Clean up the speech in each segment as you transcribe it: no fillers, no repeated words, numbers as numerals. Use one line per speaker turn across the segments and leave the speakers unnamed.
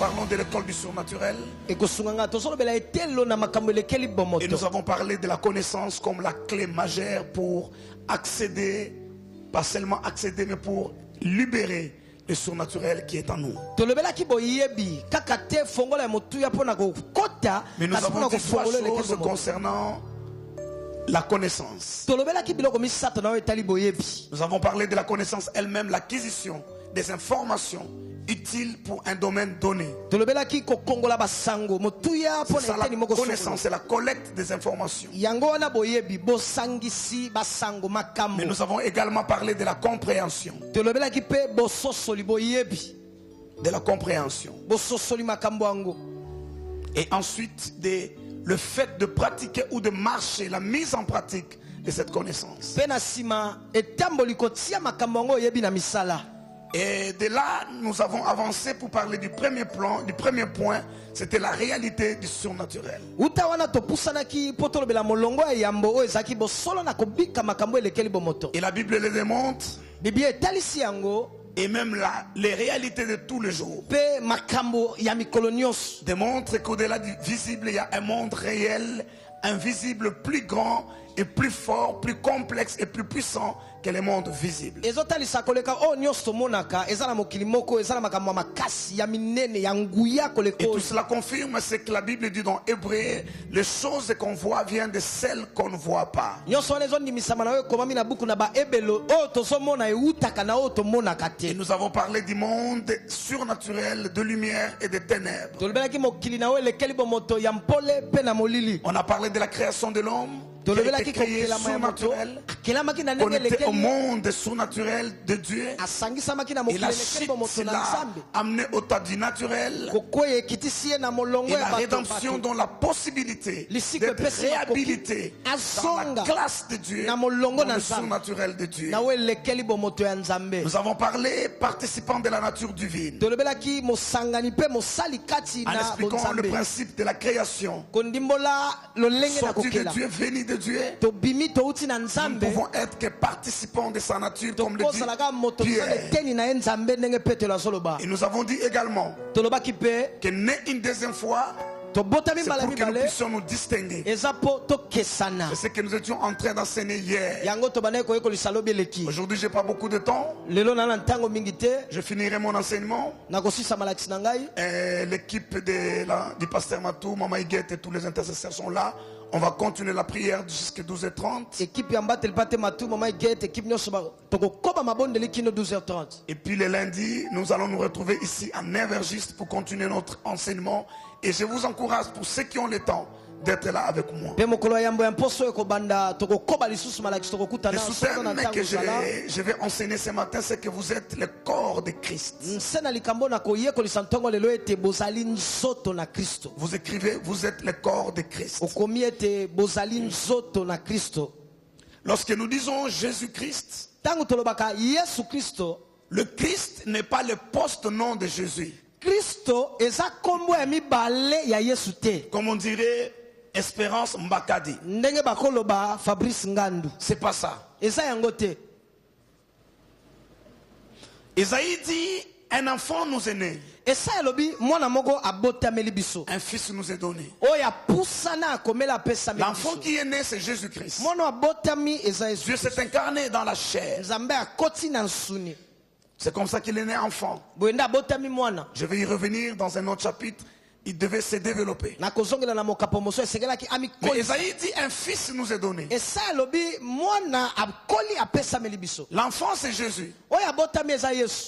parlons de l'école du surnaturel. Et nous avons parlé de la connaissance comme la clé majeure pour accéder, pas seulement accéder, mais pour libérer le surnaturel qui est en nous. Mais nous avons dit trois choses concernant la connaissance. Nous avons parlé de la connaissance elle-même, l'acquisition des informations utiles pour un domaine donné. C'est ça la connaissance, c'est la collecte des informations. Mais nous avons également parlé de la compréhension. De la compréhension. Et ensuite, le fait de pratiquer ou de marcher, la mise en pratique de cette connaissance. Et de là, nous avons avancé pour parler du premier point, c'était la réalité du surnaturel. Et la Bible le démontre. Et même là, les réalités de tous les jours démontrent qu'au-delà du visible, il y a un monde réel, invisible, plus grand et plus fort, plus complexe et plus puissant que le monde visible. Et tout cela confirme ce que la Bible dit dans Hébreux: les choses qu'on voit viennent de celles qu'on ne voit pas. Et nous avons parlé du monde surnaturel, de lumière et de ténèbres. On a parlé de la création de l'homme, qui a été créé surnaturel, connecté au monde surnaturel de Dieu. Et la chute l'a amené au tas du naturel. Et la rédemption dans la possibilité d'être réhabilité dans la classe de Dieu, dans le surnaturel de Dieu. Nous avons parlé participant de la nature divine, en expliquant le principe de la création, sorti de Dieu, venu de Dieu. Nous ne pouvons être que participants de sa nature, comme le dit Pierre. Et nous avons dit également que né une deuxième fois, c'est pour que nous puissions nous distinguer. C'est ce que nous étions en train d'enseigner hier. Aujourd'hui, je n'ai pas beaucoup de temps. Je finirai mon enseignement. L'équipe du pasteur Matou, Mama Iguette et tous les intercesseurs sont là. On va continuer la prière jusqu'à 12h30. Et puis le lundi, nous allons nous retrouver ici à 9h juste pour continuer notre enseignement. Et je vous encourage, pour ceux qui ont le temps, d'être là avec moi. Le sous-thème que je vais enseigner ce matin, c'est que vous êtes le corps de Christ. Vous écrivez, vous êtes le corps de Christ. Lorsque nous disons Jésus-Christ, le Christ n'est pas le post-nom de Jésus. Comme on dirait Espérance Mbakadi. C'est pas ça. Isaïe dit: un enfant nous est né, un fils nous est donné. L'enfant qui est né, c'est Jésus-Christ. Dieu s'est incarné dans la chair. C'est comme ça qu'il est né enfant. Je vais y revenir dans un autre chapitre. Il devait se développer. Mais Isaïe dit: un fils nous est donné. L'enfant, c'est Jésus.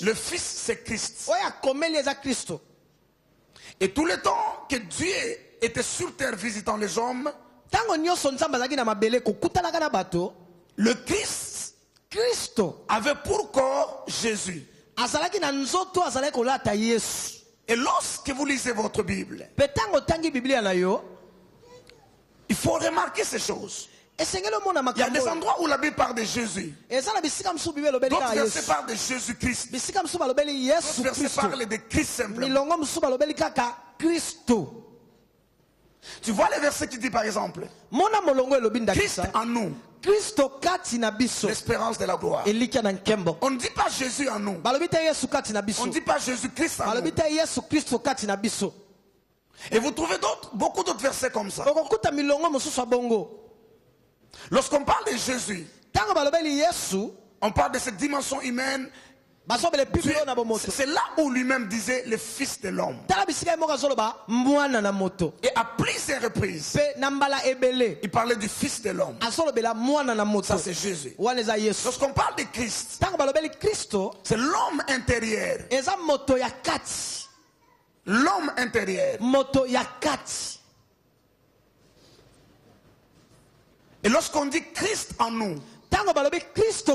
Le fils, c'est Christ. Et tout le temps que Dieu était sur terre visitant les hommes, le Christ avait pour corps Jésus. Et lorsque vous lisez votre Bible, il faut remarquer ces choses. Il y a des endroits où la Bible parle de Jésus. D'autres versets parlent de Jésus-Christ. D'autres versets parlent de Christ simplement. Tu vois les versets qui dit par exemple, Christ en nous, l'espérance de la gloire. On ne dit pas Jésus en nous. On ne dit pas Jésus-Christ en nous. Et vous trouvez beaucoup d'autres versets comme ça. Lorsqu'on parle de Jésus, on parle de cette dimension humaine. C'est là où lui-même disait le Fils de l'homme. Et à plusieurs reprises, il parlait du Fils de l'homme. Ça c'est Jésus. Lorsqu'on parle de Christ, c'est l'homme intérieur. L'homme intérieur. Et lorsqu'on dit Christ en nous,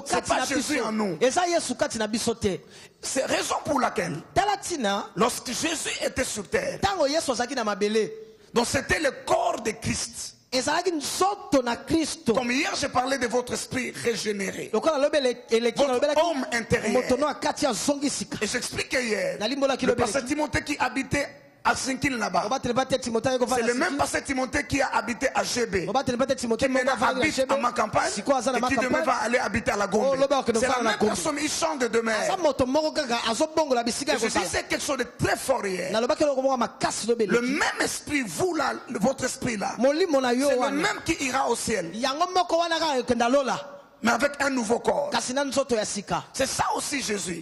c'est pas Jésus en nous. C'est raison pour laquelle, lorsque Jésus était sur terre, donc c'était le corps de Christ. Comme hier j'ai parlé de votre esprit régénéré, votre homme intérieur. Et j'expliquais hier, le pasteur Timothée qui habitait à Sinkil là-bas, c'est le même pasteur Timothée qui a habité à GB, qui maintenant habite à ma campagne et qui demain va aller habiter à la Gombe. C'est la même personne, il change de demeure. Et je disais quelque chose de très fort hier. Le même esprit, vous là, votre esprit là, c'est le même qui ira au ciel, mais avec un nouveau corps. C'est ça aussi Jésus.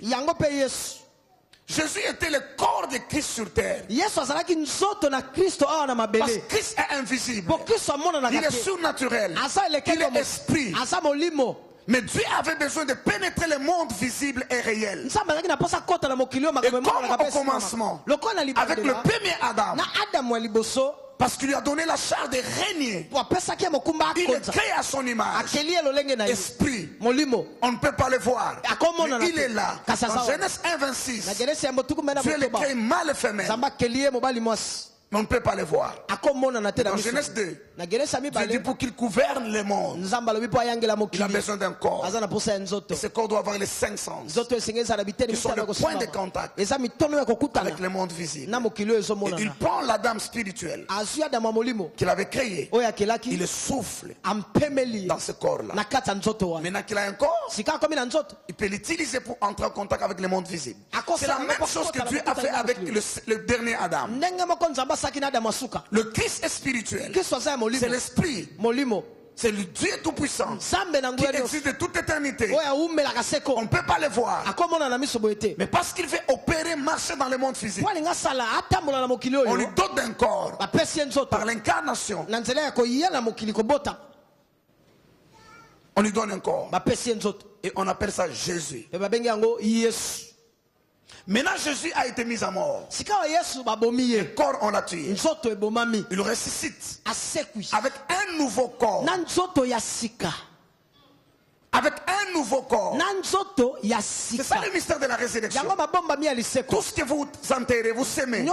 Jésus était le corps de Christ sur terre. Parce que Christ est invisible. Il est surnaturel. Il est esprit. Mais Dieu avait besoin de pénétrer le monde visible et réel. Et comme au commencement, avec le premier Adam, parce qu'il lui a donné la charge de régner, il est créé à son image. Esprit, on ne peut pas le voir, mais il est là. En Genèse 1:26, Dieu le crée mâle et femelle, mais on ne peut pas le voir. Dans Genèse 2, Dieu dit pour qu'il gouverne le monde, il a besoin d'un corps. Et ce corps doit avoir les 5 sens, qui sont le point de contact avec le monde visible. Et il prend la dame spirituelle qu'il avait créée, il le souffle dans ce corps-là. Maintenant qu'il a un corps, il peut l'utiliser pour entrer en contact avec le monde visible. C'est la même chose que Dieu a fait avec le dernier Adam. Le Christ est spirituel. C'est l'esprit. C'est le Dieu tout-puissant qui existe de toute éternité. On ne peut pas le voir. Mais parce qu'il fait opérer, marcher dans le monde physique, on lui donne un corps par l'incarnation. On lui donne un corps. Et on appelle ça Jésus. Maintenant Jésus a été mis à mort. Le corps on l'a tué. Il ressuscite avec un nouveau corps. Avec un nouveau corps. C'est ça le mystère de la résurrection. Tout ce que vous enterrez, vous semez,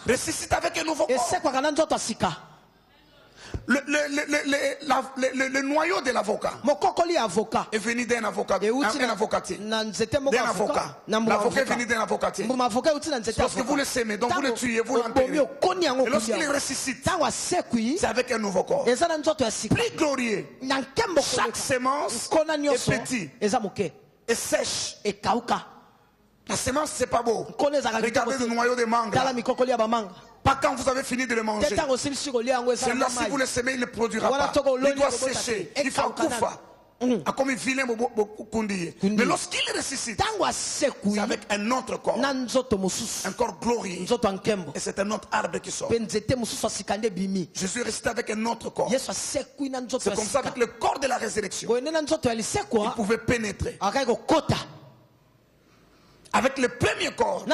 ressuscite avec un nouveau corps. Le noyau de l'avocat est venu d'un avocat, un avocatier. D'un avocat. L'avocat est venu d'un avocatier. Lorsque vous le semez, donc vous le tuez, vous l'enterrez. Et lorsqu'il ressuscite, c'est avec un nouveau corps. Plus glorieux. Chaque semence est petite et sèche. La semence, c'est pas beau. Regardez le noyau de mangue. Pas quand vous avez fini de le manger. Celui-là, si vous le semez, il ne produira pas. Il doit sécher. Il faut koufa. Comme un vilain kundiye. Mais lorsqu'il ressuscite, c'est avec un autre corps. Un corps glorieux. Et c'est un autre arbre qui sort. Jésus ressuscite avec un autre corps. C'est comme ça avec le corps de la résurrection. Il pouvait pénétrer. Avec le premier corps,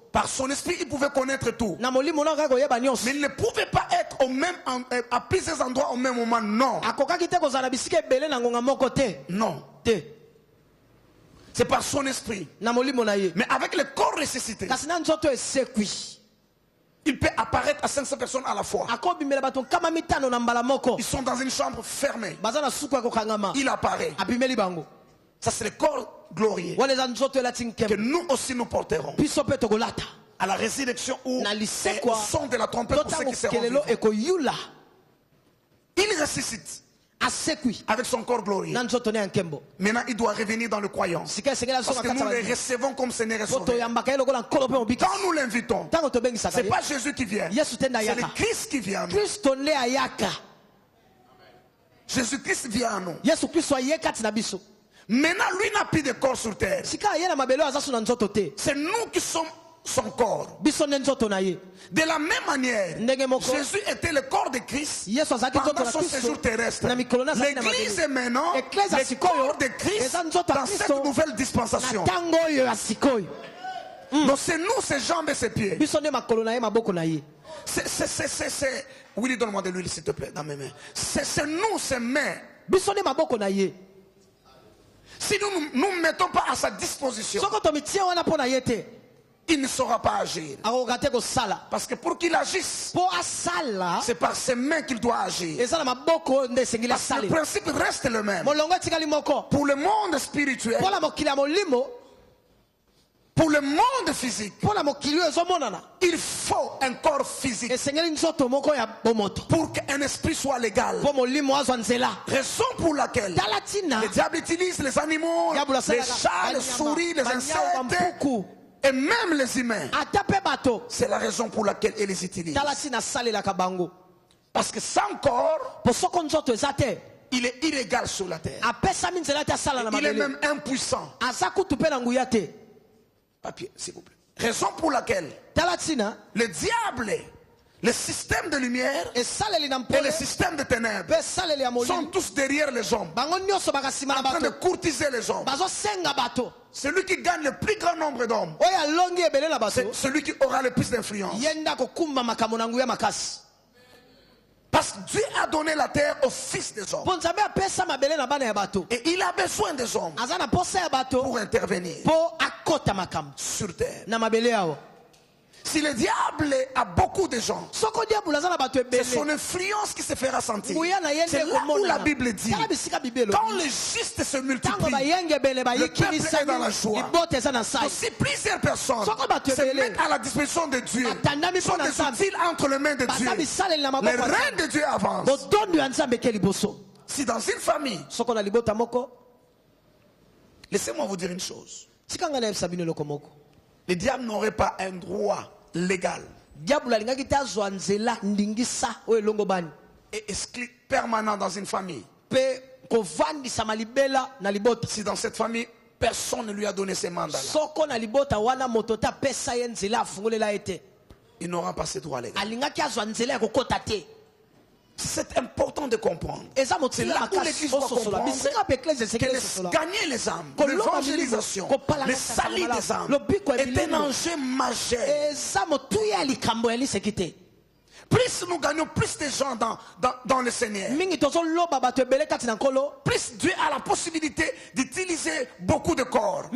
par son esprit, il pouvait connaître tout. Mais il ne pouvait pas être à plusieurs endroits au même moment. Non. Non. C'est par son esprit. Mais avec le corps ressuscité, il peut apparaître à 500 personnes à la fois. Ils sont dans une chambre fermée. Il apparaît. Ça c'est le corps glorieux que nous aussi nous porterons. à la résurrection ou au son de la trompette pour ceux qui seront vivants. Il ressuscite avec son corps glorieux. Maintenant, il doit revenir dans le croyant. Parce que nous le recevons comme Seigneur et Sauveur. Quand nous l'invitons, ce n'est pas Jésus qui vient, c'est le Christ qui vient à nous. Jésus-Christ vient à nous. Maintenant, lui n'a plus de corps sur terre. C'est nous qui sommes son corps. De la même manière, Jésus était le corps de Christ pendant son séjour terrestre. L'église est maintenant le corps de Christ dans cette nouvelle dispensation. Donc c'est nous, ses jambes et ses pieds. Oui, donne-moi de l'huile s'il te plaît dans mes mains. C'est nous, ses mains. Si nous ne mettons pas à sa disposition, il ne saura pas agir. Parce que pour qu'il agisse, c'est par ses mains qu'il doit agir. Parce que le principe reste le même. Pour le monde spirituel, pour le monde physique, il faut un corps physique pour qu'un esprit soit légal. Raison pour laquelle le diable utilise les animaux, les chats, les souris, les insectes et même les humains. C'est la raison pour laquelle il les utilise. Parce que sans corps, il est illégal sur la terre. Il est même impuissant. Papier, s'il vous plaît. Raison pour laquelle le diable, le système de lumière et le système de ténèbres sont tous derrière les hommes, en train de courtiser les hommes. Celui qui gagne le plus grand nombre d'hommes, c'est celui qui aura le plus d'influence. Parce que Dieu a donné la terre aux fils des hommes. Et il a besoin des hommes pour intervenir sur terre. Si le diable a beaucoup de gens, c'est son influence qui se fera sentir. C'est là où la Bible dit, quand les justes se multiplient, le peuple est dans la joie. Donc si plusieurs personnes se mettent à la disposition de Dieu, sont des outils entre les mains de Dieu, le règne de Dieu avance. Si dans une famille, laissez-moi vous dire une chose, le diable n'aurait pas un droit légal et exclu permanent dans une famille. Si dans cette famille, personne ne lui a donné ces mandats, il n'aura pas ce droit légal. C'est important de comprendre. C'est là où l'Église doit comprendre que gagner les âmes, l'évangélisation, le salut des âmes est un enjeu majeur. Plus nous gagnons plus de gens dans le Seigneur, plus Dieu a la possibilité d'utiliser beaucoup de corps.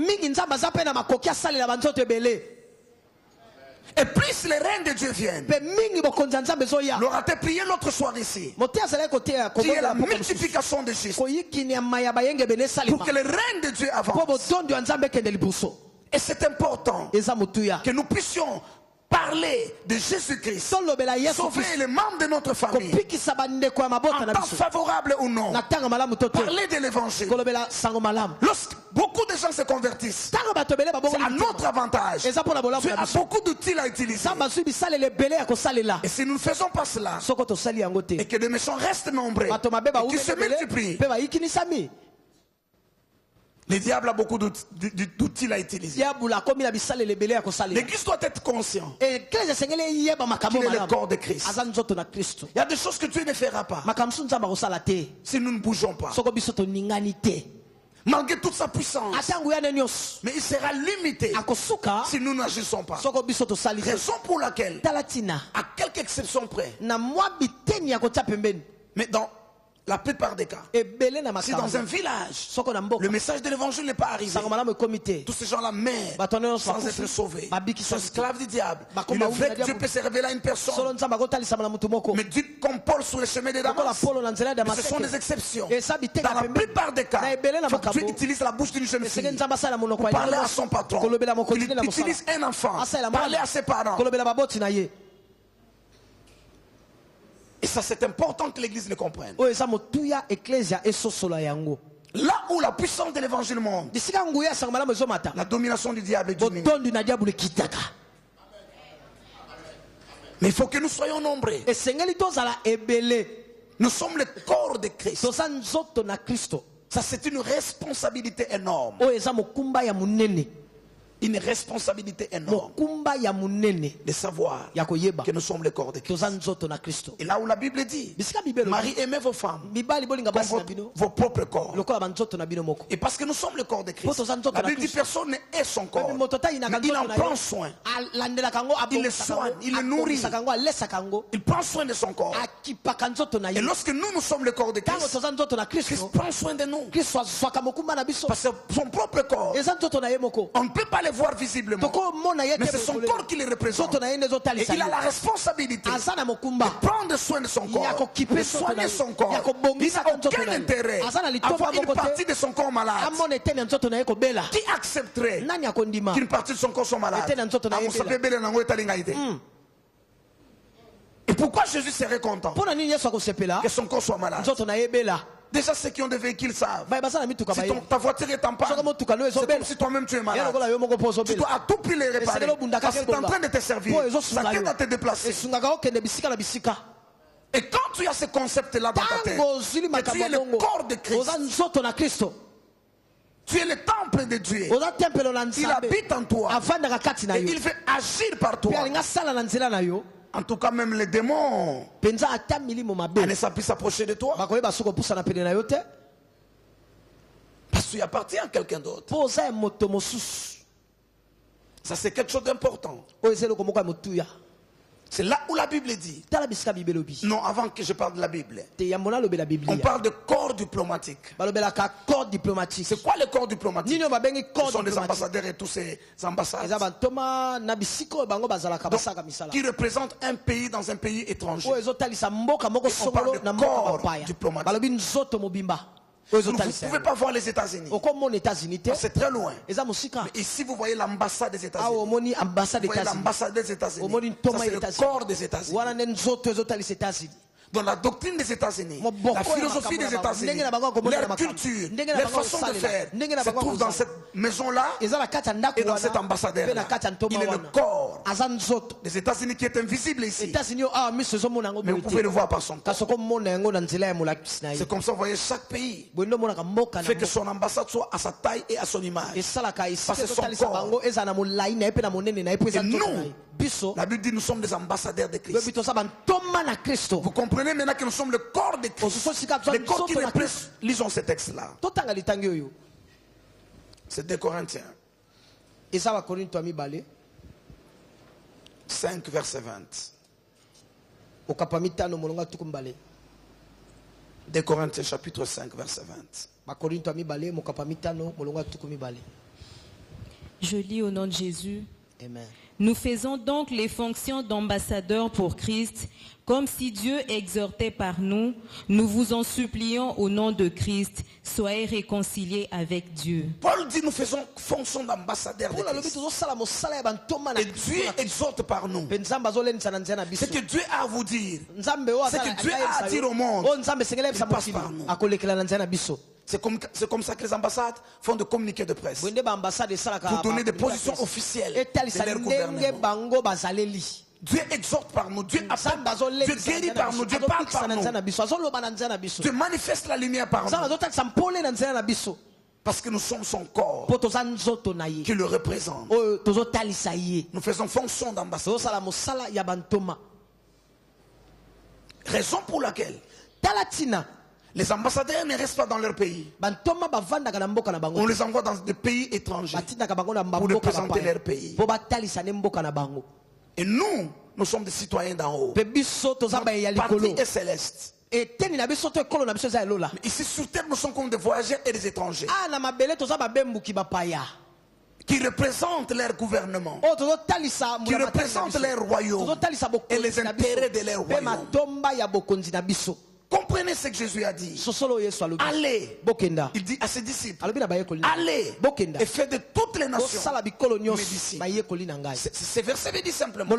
Et plus les reines de Dieu viennent. L'aura-t-il prié l'autre soir ici? Il y a la multiplication de justes. Pour que les reines de Dieu avancent. Et c'est important que nous puissions parler de Jésus-Christ, sauver les membres de notre famille, en temps favorable ou non, parler de l'évangile. Lorsque beaucoup de gens se convertissent, c'est à notre avantage. Dieu a beaucoup d'outils à utiliser. Et si nous ne faisons pas cela, et que les méchants restent nombreux, et qu'ils se multiplient, le diable a beaucoup d'outils à utiliser. L'Église doit être consciente qu'il est le corps de Christ. Il y a des choses que Dieu ne fera pas si nous ne bougeons pas. Malgré toute sa puissance, mais il sera limité si nous n'agissons pas. Raison pour laquelle, à quelques exceptions près, mais dans La plupart des cas, si dans un village, le message de l'évangile n'est pas arrivé, tous ces gens-là meurent sans être sauvés, sont esclaves du diable. Il est vrai que Dieu peut se révéler à une personne, mais Dieu comme Paul sur le chemin de Damas, ce sont des exceptions. Dans la plupart des cas, il faut que Dieu utilise la bouche d'une jeune fille pour parler à son patron. Il utilise un enfant, parler à ses parents. Et ça, c'est important que l'Église le comprenne. Là où la puissance de l'évangile monte, la domination du diable est diminuée. Mais il faut que nous soyons nombreux. Nous sommes le corps de Christ. Ça, c'est une responsabilité énorme. Une responsabilité énorme de savoir que nous sommes le corps de Christ. Et là où la Bible dit, Marie, aimez vos femmes comme vos propres corps. Et parce que nous sommes le corps de Christ, la Bible dit personne n'est son corps, mais il en prend soin. Il le soigne, il le nourrit. Il prend soin de son corps. Et lorsque nous sommes le corps de Christ, Christ prend soin de nous. Parce que son propre corps, on ne peut pas le voir visiblement, mais c'est son corps qui le représente. Et il a la responsabilité de prendre soin de son corps, de soigner son corps. Il n'a aucun intérêt à avoir une partie de son corps malade. Qui accepterait qu'une partie de son corps soit malade? Et pourquoi Jésus serait content que son corps soit malade? Déjà, ceux qui ont des véhicules savent. Si ta voiture est en panne, c'est comme si toi-même tu es malade. Tu dois à tout prix les réparer. Parce que tu es en train de te servir. Ça t'aide à te déplacer. Et quand tu as ce concept-là dans ta tête, que tu es le corps de Christ, tu es le temple de Dieu. Il habite en toi. Et il veut agir par toi. En tout cas, même les démons ne puissent s'approcher de toi. Parce que tu appartiens à quelqu'un d'autre. Ça, c'est quelque chose d'important. C'est là où la Bible dit. Non, avant que je parle de la Bible, on parle de corps diplomatique. C'est quoi le corps diplomatique? Ce sont des ambassadeurs et tous ces ambassades. Donc, qui représentent un pays dans un pays étranger. Et on parle de corps diplomatique. Vous ne pouvez pas voir les États-Unis. C'est très loin. Mais ici, vous voyez l'ambassade des États-Unis. Vous voyez l'ambassade des États-Unis. Ça, c'est le corps des États-Unis. Dans la doctrine des États-Unis, la philosophie des États-Unis, leur culture, leur façon de faire, se trouve dans cette maison-là et dans cet ambassadeur-là. Il est le corps des États-Unis qui est invisible ici. Mais vous pouvez le voir par son corps. C'est comme ça, vous voyez, chaque pays fait que son ambassade soit à sa taille et à son image. Parce que son corps. Et nous, la Bible dit nous sommes des ambassadeurs de Christ. Vous comprenez maintenant que nous sommes le corps de Christ. Le corps qui représente. Lisons ce texte-là. C'est 2 Corinthiens 5 verset 20. 2 Corinthiens chapitre 5 verset 20.
Je lis au nom de Jésus.
Amen.
Nous faisons donc les fonctions d'ambassadeurs pour Christ, comme si Dieu exhortait par nous. Nous vous en supplions au nom de Christ, soyez réconciliés avec Dieu.
Paul dit nous faisons fonction d'ambassadeurs de Christ. Et Dieu exhorte par nous. Ce que Dieu a à vous dire, ce que Dieu a à dire au monde, il passe par nous. C'est comme ça que les ambassades font des communiqués de presse pour donner des positions officielles de leur gouvernement. Dieu exhorte par nous, Dieu appelle, Dieu guérit par nous, Dieu parle par nous, Dieu manifeste la lumière par nous. Parce que nous sommes son corps qui le représente. Nous faisons fonction d'ambassadeur. Raison pour laquelle les ambassadeurs ne restent pas dans leur pays. On les envoie dans des pays étrangers pour représenter leur pays. Et nous sommes des citoyens d'en haut. Notre patrie est céleste. Ici sur terre, nous sommes comme des voyageurs et des étrangers qui représentent leur gouvernement, qui représentent leur royaume et les intérêts de leur royaume. Comprenez ce que Jésus a dit. Allez, il dit à ses disciples, allez et faites de toutes les nations mes disciples. Ce verset veut dire simplement,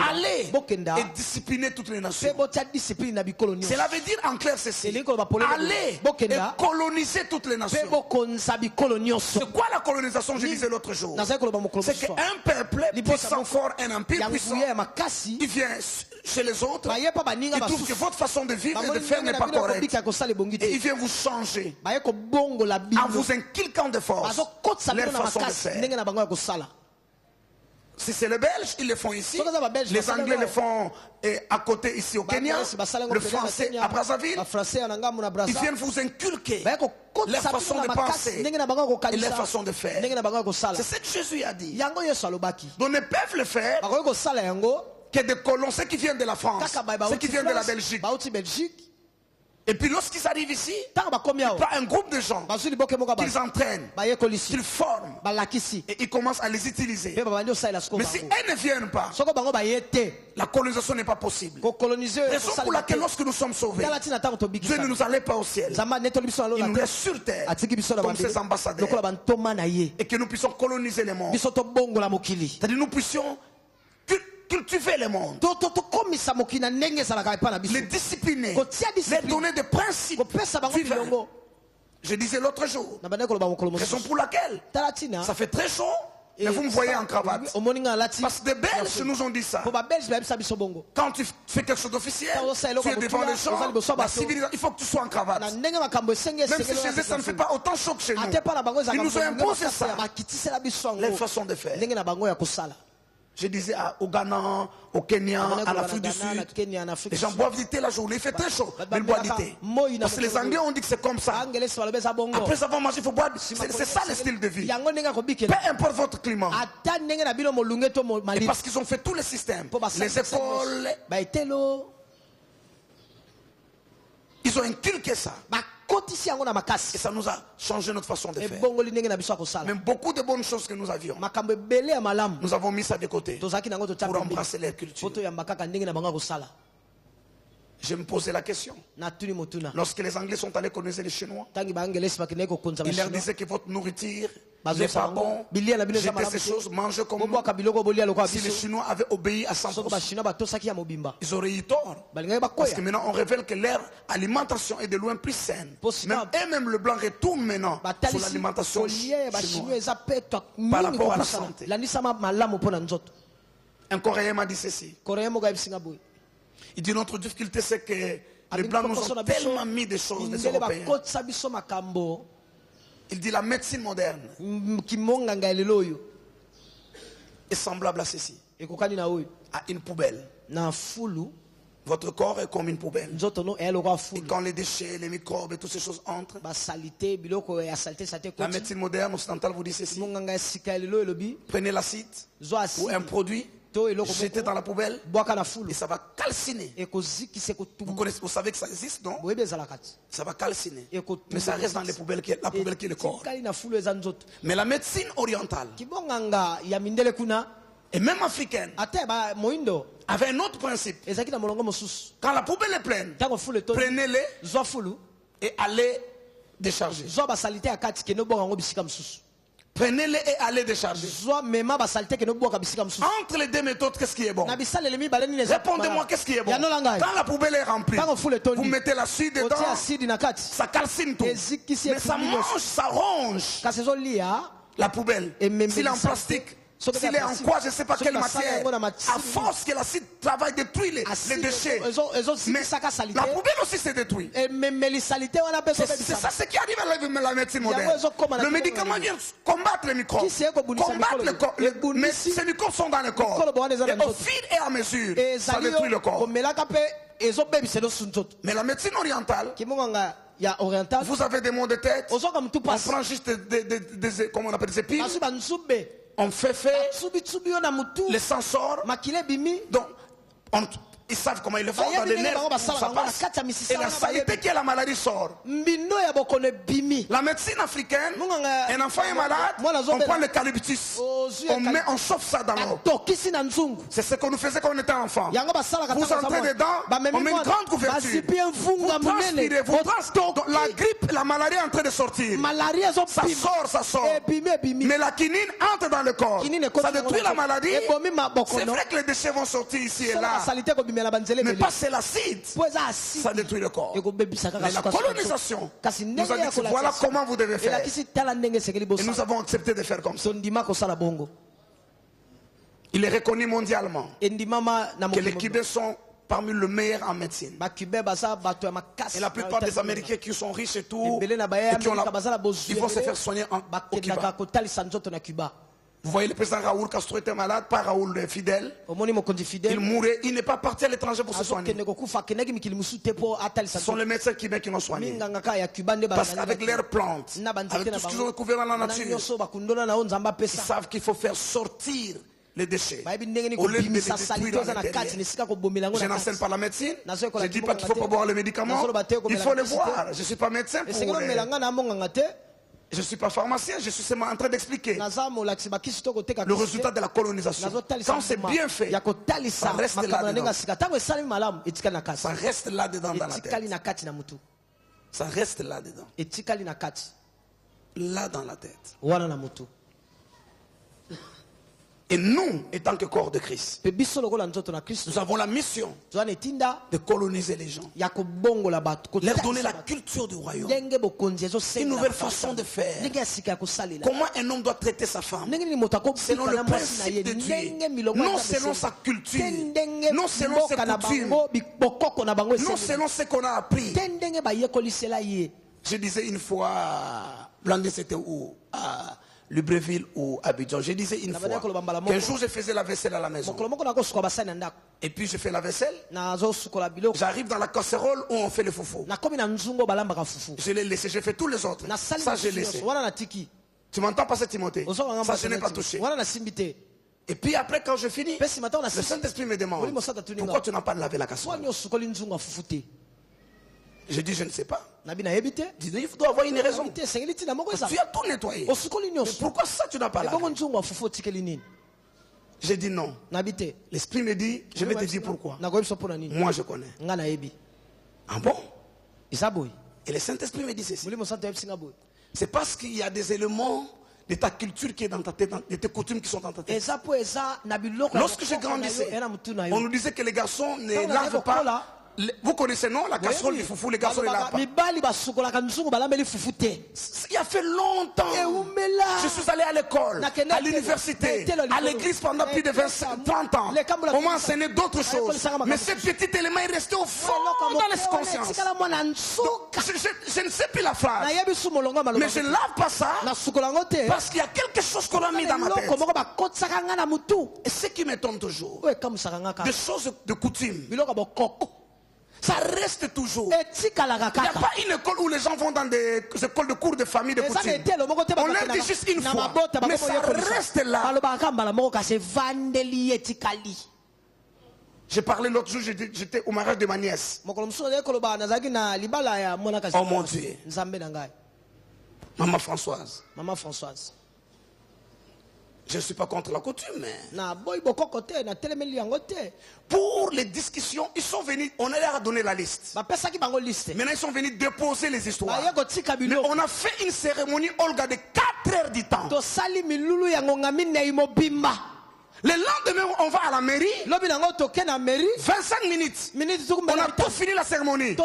allez et disciplinez toutes les nations. Cela veut dire en clair ceci, allez et coloniser toutes les nations. C'est quoi la colonisation? Je disais l'autre jour, c'est qu'un peuple puissant, fort, un empire puissant, il vient chez les autres, il trouve que votre façon de vivre et de faire n'est pas correcte, et il vient vous changer en vous inculquant de force leur façon de faire. Si c'est les Belges, ils le font ici. Les Anglais le font à côté ici au Kenya. Le Français à Brazzaville. Ils viennent vous inculquer leur façon de penser et leur façon de faire. C'est ce que Jésus a dit. Donc ne peuvent le faire que des colons, ceux qui viennent de la France, ceux qui viennent de la Belgique. Et puis lorsqu'ils arrivent ici, il y a un groupe de gens qu'ils entraînent, qu'ils forment, et ils commencent à les utiliser. Mais si elles ne viennent pas, la colonisation n'est pas possible. Raison pour laquelle lorsque nous sommes sauvés, Dieu ne nous allait pas au ciel. Il nous laisse sur terre comme ses ambassadeurs et que nous puissions coloniser le monde. C'est-à-dire nous puissions cultiver le monde, les discipliner, les donner des principes vivants. Je disais l'autre jour, raison pour laquelle ça fait très chaud, mais vous me voyez en cravate. Parce que des Belges nous ont dit ça. Quand tu fais quelque chose d'officiel, tu es devant les gens, la civilisation, il faut que tu sois en cravate. Même si chez eux ça ne fait pas autant chaud que chez nous. Ils nous ont imposé ça, leur façon de faire. Je disais au Ghana, au Kenya, à l'Afrique du Sud, les gens boivent du thé la journée, il fait très chaud, mais ils boivent du thé. Parce que les Anglais ont dit que c'est comme ça. Après avoir mangé, il faut boire. C'est ça le style de vie. Peu importe votre climat. Et parce qu'ils ont fait tous les systèmes, les écoles, ils ont inculqué ça. Et ça nous a changé notre façon de faire. Même beaucoup de bonnes choses que nous avions, nous avons mis ça de côté pour embrasser leur culture. Je me posais la question. Lorsque les Anglais sont allés coloniser les Chinois, ils leur disaient que votre nourriture n'est pas bon, jetez ces choses, mangez comme nous. Si les Chinois avaient obéi à 100%, ils auraient eu tort. Parce que maintenant on révèle que leur alimentation est de loin plus saine. Même le blanc retourne maintenant sur l'alimentation chinoise par rapport à la santé. Un Coréen m'a dit ceci. Il dit notre difficulté c'est que les Blancs nous ont tellement mis des choses des Européens. Il dit la médecine moderne est semblable à ceci, à une poubelle. Votre corps est comme une poubelle. Et quand les déchets, les microbes et toutes ces choses entrent, la médecine moderne occidentale vous dit ceci. Prenez l'acide ou un produit, jetez dans la poubelle et ça va calciner. Vous savez que ça existe, non? Ça va calciner. Mais ça reste dans la poubelle qui est le corps. Mais la médecine orientale et même africaine avait un autre principe. Quand la poubelle est pleine, prenez-les et allez décharger. Prenez-les et allez décharger. Entre les deux méthodes, qu'est-ce qui est bon? Répondez-moi, qu'est-ce qui est bon? Quand la poubelle est remplie, vous mettez l'acide dedans, ça calcine tout. Mais ça mange, ça ronge la poubelle. S'il est en plastique, s'il est en quoi, je ne sais pas quelle matière, à force que l'acide travaille, détruit les déchets. Mais la poubelle aussi se détruit. C'est ça ce qui arrive à la médecine moderne. Le médicament vient combattre les microbes. Mais ces microbes sont dans le corps. Et au fil et à mesure, ça détruit le corps. Mais la médecine orientale, vous avez des maux de tête, on prend juste comment on appelle des épines. On fait les sang sort. Donc, Ils savent comment ils le font dans les nerfs où ça passe. Et la saleté qui est la maladie sort. La médecine africaine, un enfant est malade, on prend l'eucalyptus, on chauffe ça dans l'eau. C'est ce qu'on nous faisait quand on était enfant. Vous entrez dedans, on met une grande couverture. Vous transpirez, donc la grippe, la maladie est en train de sortir. Ça sort. Mais la quinine entre dans le corps. Ça détruit la maladie. C'est vrai que les déchets vont sortir ici et là. Mais pas c'est l'acide. Ça détruit le corps. Mais la colonisation nous a dit voilà comment vous devez faire. Et nous avons accepté de faire comme ça. Il est reconnu mondialement que les Cubains sont parmi les meilleurs en médecine. Et la plupart des Américains qui sont riches et tout, ils vont se faire soigner au Cuba. Vous voyez, le président Raoul Castro était malade, pas Raoul Fidel. Il mourait, il n'est pas parti à l'étranger pour se soigner. Ce sont les médecins cubains qui l'ont soigné. Parce qu'avec leurs plantes, avec tout ce qu'ils ont découvert dans la nature, ils savent qu'il faut faire sortir les déchets. Au lieu de les détruire à l'intérieur. Je n'enseigne pas la médecine. Je ne dis pas qu'il ne faut pas boire les médicaments. Il faut les boire. Je ne suis pas médecin pour je ne suis pas pharmacien, je suis seulement en train d'expliquer le résultat de la colonisation. Quand c'est bien fait, ça reste là-dedans. Ça reste là-dedans dans la tête. Ça reste là-dedans. Là dans la tête. Et nous, étant que corps de Christ, nous avons la mission de coloniser les gens, leur donner la culture du royaume, une nouvelle façon de faire. Comment un homme doit traiter sa femme selon le principe de Dieu, non selon sa culture, non selon ses coutumes, non selon ce qu'on a appris. Je disais une fois, Blandé c'était où? Libreville ou Abidjan. Je disais une fois qu'un jour je faisais la vaisselle à la maison. Et puis je fais la vaisselle. J'arrive dans la casserole où on fait le foufou. Je l'ai laissé, je fais tous les autres. Ça j'ai laissé. Tu m'entends passer Timothée? Ça je n'ai pas touché. Et puis après quand je finis, le Saint-Esprit me demande pourquoi tu n'as pas lavé la casserole? Je dis je ne sais pas. Il dit il doit avoir une raison. Tu as tout nettoyé. Mais pourquoi ça tu n'as pas lavé? J'ai dit non. L'Esprit me dit je vais te dire pourquoi. Moi je connais. Ah bon? Et le Saint-Esprit me dit ceci. C'est parce qu'il y a des éléments de ta culture qui est dans ta tête, de tes coutumes qui sont dans ta tête. Lorsque je grandissais, on nous disait que les garçons ne lavent pas. Vous connaissez non la casserole du foufou, les garçons ne lavent pas. Il y a fait longtemps. Je suis allé à l'école, à l'université, à l'église pendant plus de 30 ans. On m'a enseigné d'autres choses. Mais ce petit élément est resté au fond dans les consciences. Je ne sais plus la phrase. Mais je ne lave pas ça parce qu'il y a quelque chose qu'on a mis dans ma tête. Et ce qui m'étonne toujours, des choses de coutume. Ça reste toujours. Il n'y a pas une école où les gens vont dans des écoles de cours de famille de coutume. On leur dit juste une fois. Mais ça reste là. J'ai parlé l'autre jour, j'étais au mariage de ma nièce. Oh mon Dieu. Maman Françoise. Je ne suis pas contre la coutume, mais pour les discussions, ils sont venus, on a leur a donné la liste. Maintenant, ils sont venus déposer les histoires. Mais on a fait une cérémonie, Olga, de 4 heures du temps. Le lendemain, on va à la mairie. 25 minutes. On a tout fini la cérémonie.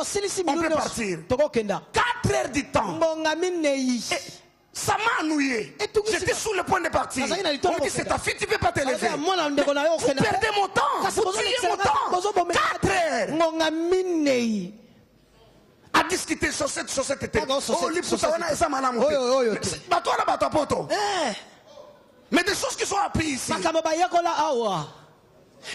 On peut partir. 4 heures du temps. Ça m'a ennuyé. J'étais sous le point de partir. On me dit c'est ta fille, tu ne peux pas te lever. Vous perdez mon temps. Vous tuez mon temps. 4 heures. À discuter sur cette tête. Mais des choses qui sont apprises ici.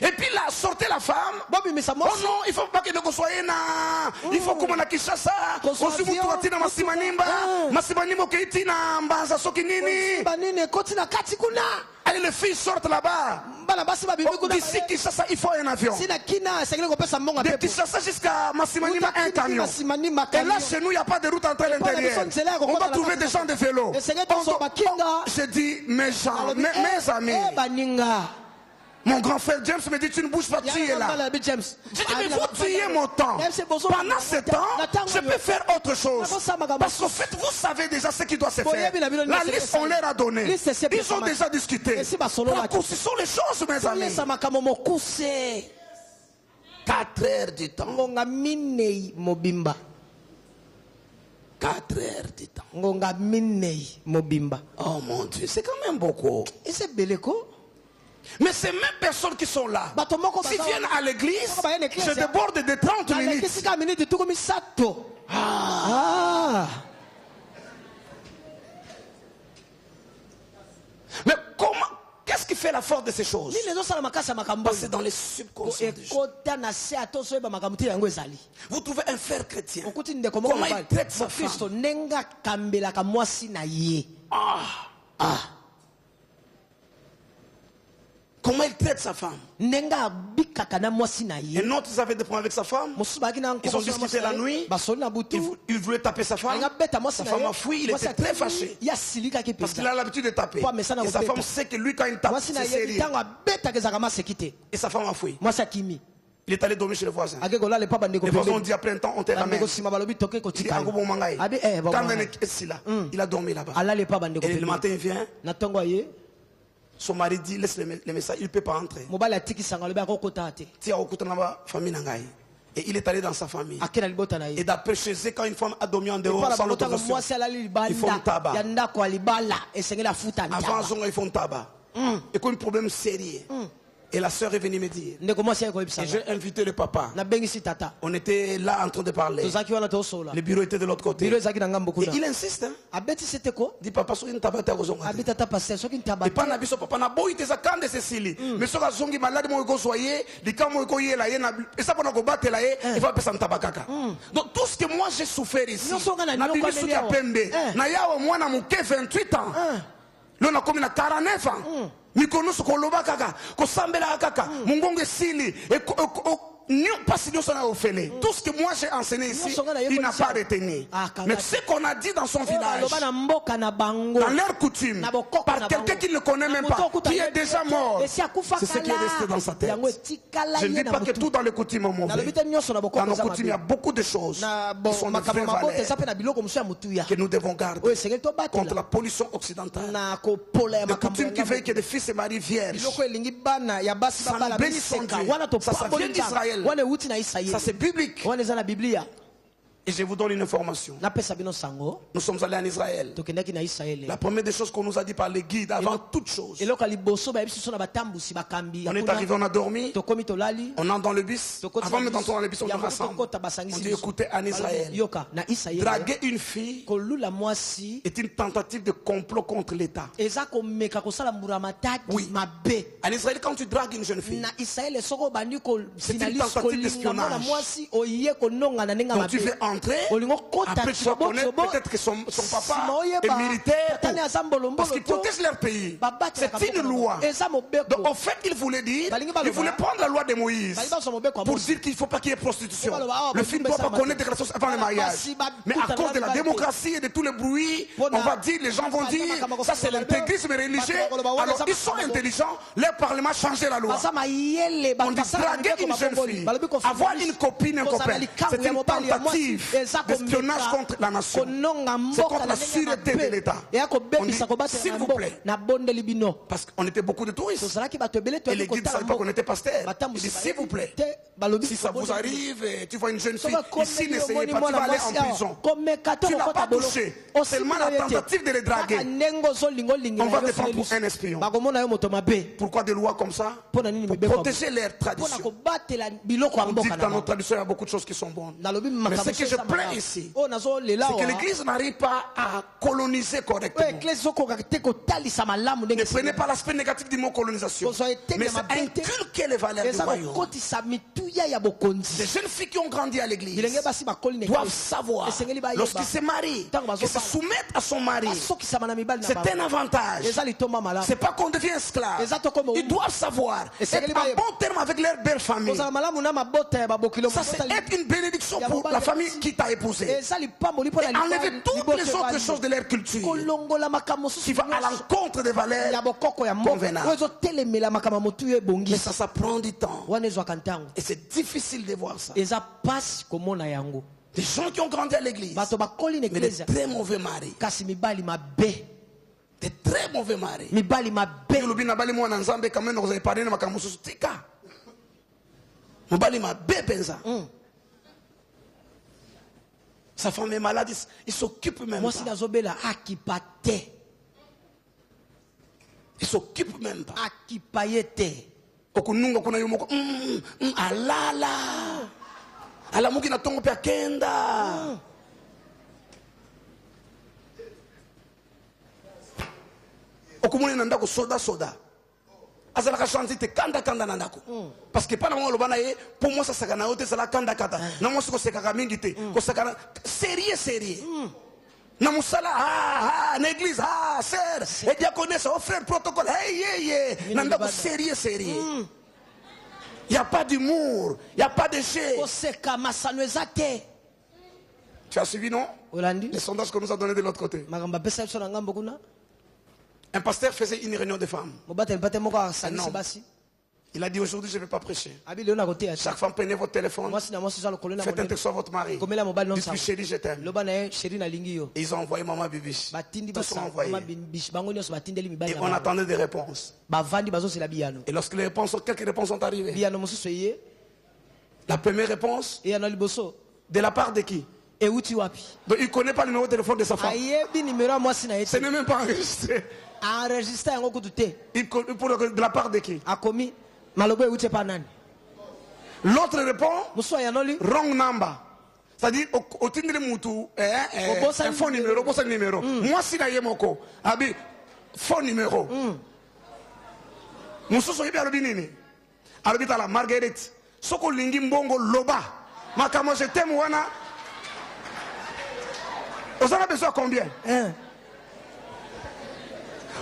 Et puis là, sortez la femme. Oh non, il ne faut pas que nous soyons là. Il faut qu'on a Kishasa. On se vous trouve dans Massimanimba. Massimanimba qui est dans Mbanza Sokinini. Allez, les filles sortent là-bas. D'ici Kinshasa, il faut un avion. De Kinshasa jusqu'à Massimanima, un camion. Et là, chez nous, il n'y a pas de route entre l'intérieur. On va trouver des gens de vélo. J'ai dit, mes gens, mes amis. Mon grand frère James me dit, tu ne bouges pas, tu es là. J'ai dit, mais vous tuez mon temps. Pendant ce temps, je peux faire autre chose. Parce qu'en fait, vous savez déjà ce qui doit se faire. La liste, on leur a donné. Ils ont déjà discuté. Raccourcissons les choses, mes amis. 4 heures du temps. 4 heures du temps. Oh mon Dieu, c'est quand même beaucoup. Mais ces mêmes personnes qui sont là, s'ils viennent à l'église, je déborde de 30 minutes. Mais comment? Qu'est-ce qui fait la force de ces choses? C'est dans les subconscients des gens. Vous trouvez un frère chrétien, comment il traite sa femme? Comment il traite sa femme? Et l'autre avait des problèmes avec sa femme. Ils ont discuté la nuit. Il voulait taper sa femme. Sa femme a fui. Il était très fâché. Parce qu'il a l'habitude de taper. Et sa femme sait que lui, quand il tape, c'est sérieux. Et sa femme a fui. Il est allé dormir chez le voisin. Les voisins ont dit après un temps, on te ramène. Il a dormi là-bas. Et le matin, il vient. Son mari dit, laisse le message, il ne peut pas entrer. Et il est allé dans sa famille. Et d'après chez eux, quand une femme a dormi en dehors sans l'autorisation, ils font le tabac. Avant, ils font le tabac. Et comme un problème sérieux. Et la sœur est venue me dire. Et j'ai invité le papa. On était là en train de parler. Le bureau était de l'autre côté. Et il insiste. Dit papa, soki ntaba ta kozonga. Et pas nabiso papa na boyi te zakande Cécilie. Mais soka zongi malade mo ko soyer, likam mo ko yela ye na et ça pona ko batela ye, il va pesa ntaba kaka. Donc tout ce que moi j'ai souffert ici. Na bibi soki apembe. Na yawo mwana muke 28 ans. Là on a comme 49 ans. Mikonusu koloba kaka, kosambela kaka, mungonge sili, tout ce que moi j'ai enseigné ici, il n'a pas retenu. Mais ce qu'on a dit dans son village, dans leur coutume, par quelqu'un qui ne le connaît même pas, qui est déjà mort, c'est ce qui est resté dans sa tête. Je ne dis pas que tout dans les coutumes est mauvais. Dans nos coutumes, il y a beaucoup de choses qui sont de vraies valeurs que nous devons garder contre la pollution occidentale. Des coutumes qui veulent que des fils et maris vierges. Ça nous bénit son Dieu. Ça vient d'Israël. Ça c'est biblique. Et je vous donne une information. Nous sommes allés en Israël. La première des choses qu'on nous a dit par les guides avant toute chose. On est arrivé, on a dormi. On entre dans le bus. Avant de rentrer dans le bus, on est rassemble. On dit écoutez, en Israël, draguer une fille est une tentative de complot contre l'État. Oui. En Israël, quand tu dragues une jeune fille, c'est une tentative d'espionnage. Donc tu veux entrer. Après tu vas connaître peut-être que son papa est militaire parce qu'ils protègent leur pays. C'est une loi. Donc en fait il voulait dire, il voulait prendre la loi de Moïse pour dire qu'il ne faut pas qu'il y ait prostitution. Le fils ne doit pas connaître des relations avant le mariage. Mais à cause de la démocratie et de tous les bruits, on va dire, les gens vont dire, ça c'est l'intégrisme religieux. Alors ils sont intelligents, leur parlement a changé la loi. On dit draguer une jeune fille, avoir une copine, un copain, c'est une tentative d'espionnage contre la nation. C'est contre la sûreté de l'État. On dit, s'il vous plaît, parce qu'on était beaucoup de touristes. Et les guides ne savaient pas qu'on était pasteur. Il dit, s'il vous plaît, si ça vous arrive, tu vois une jeune fille, ici n'essayez pas, tu vas aller en prison. Tu n'as pas touché. Seulement la tentative de les draguer. On va te prendre pour un espion. Pourquoi des lois comme ça? Pour protéger leurs traditions. On dit que dans notre tradition, il y a beaucoup de choses qui sont bonnes. Mais ce que je plains ici, c'est que l'église n'arrive pas à coloniser correctement. Ne prenez pas l'aspect négatif du mot colonisation, mais c'est inculquer les valeurs du royaume. Des jeunes filles qui ont grandi à l'église doivent savoir, lorsqu'ils se marient, qu'ils se soumettent à son mari. C'est un avantage. C'est pas qu'on devient esclave. Ils doivent savoir être en bon terme avec leur belle famille. Ça, c'est être une bénédiction pour la famille qui t'a épousé. Et enlever toutes les autres choses de leur culture qui va à l'encontre des valeurs convenables. Mais ça prend du temps. Et c'est difficile de voir ça. Des gens qui ont grandi à l'église, mais des très mauvais maris. Des très mauvais maris. Sa femme est malade, il s'occupe même pas. Il s'occupe même pas. Alala. Alamuki na tongo pe akenda. Okumuni na ndako soda. Azala ka chanter te kanda nandako. Parce que pas na ngolo bana ye pour moi ça sakana ote sala kanda. Na mo siko sekaka mingi te. Ko sakana sérieux. Na musala na église sœur et diaconesse au frère protocole hey nandako sérieux. Il n'y a pas d'humour, il n'y a pas de jeu. Tu as suivi, non? Les sondages qu'on nous a donnés de l'autre côté. Un pasteur faisait une réunion de femmes. Il a dit aujourd'hui je ne vais pas prêcher. Chaque femme prenez votre téléphone. Faites un texte à votre mari. Dites-lui chérie je t'aime. Et ils ont envoyé maman Bibiche. Tous ont envoyé. Et on attendait des réponses. Et lorsque quelques réponses sont arrivées. La première réponse. De la part de qui? Donc il ne connaît pas le numéro de téléphone de sa femme. Ce n'est même pas enregistré. De la part de qui? L'autre répond wrong number. C'est-à-dire au titre de Moutou, un faux numéro, moi si na yemoko, abi faux numéro. Mususo yibi alobi nini? Alobi tala Marguerite. Soko lingi mbongo loba. Makamo je t'aime wana. Vous en avez besoin combien?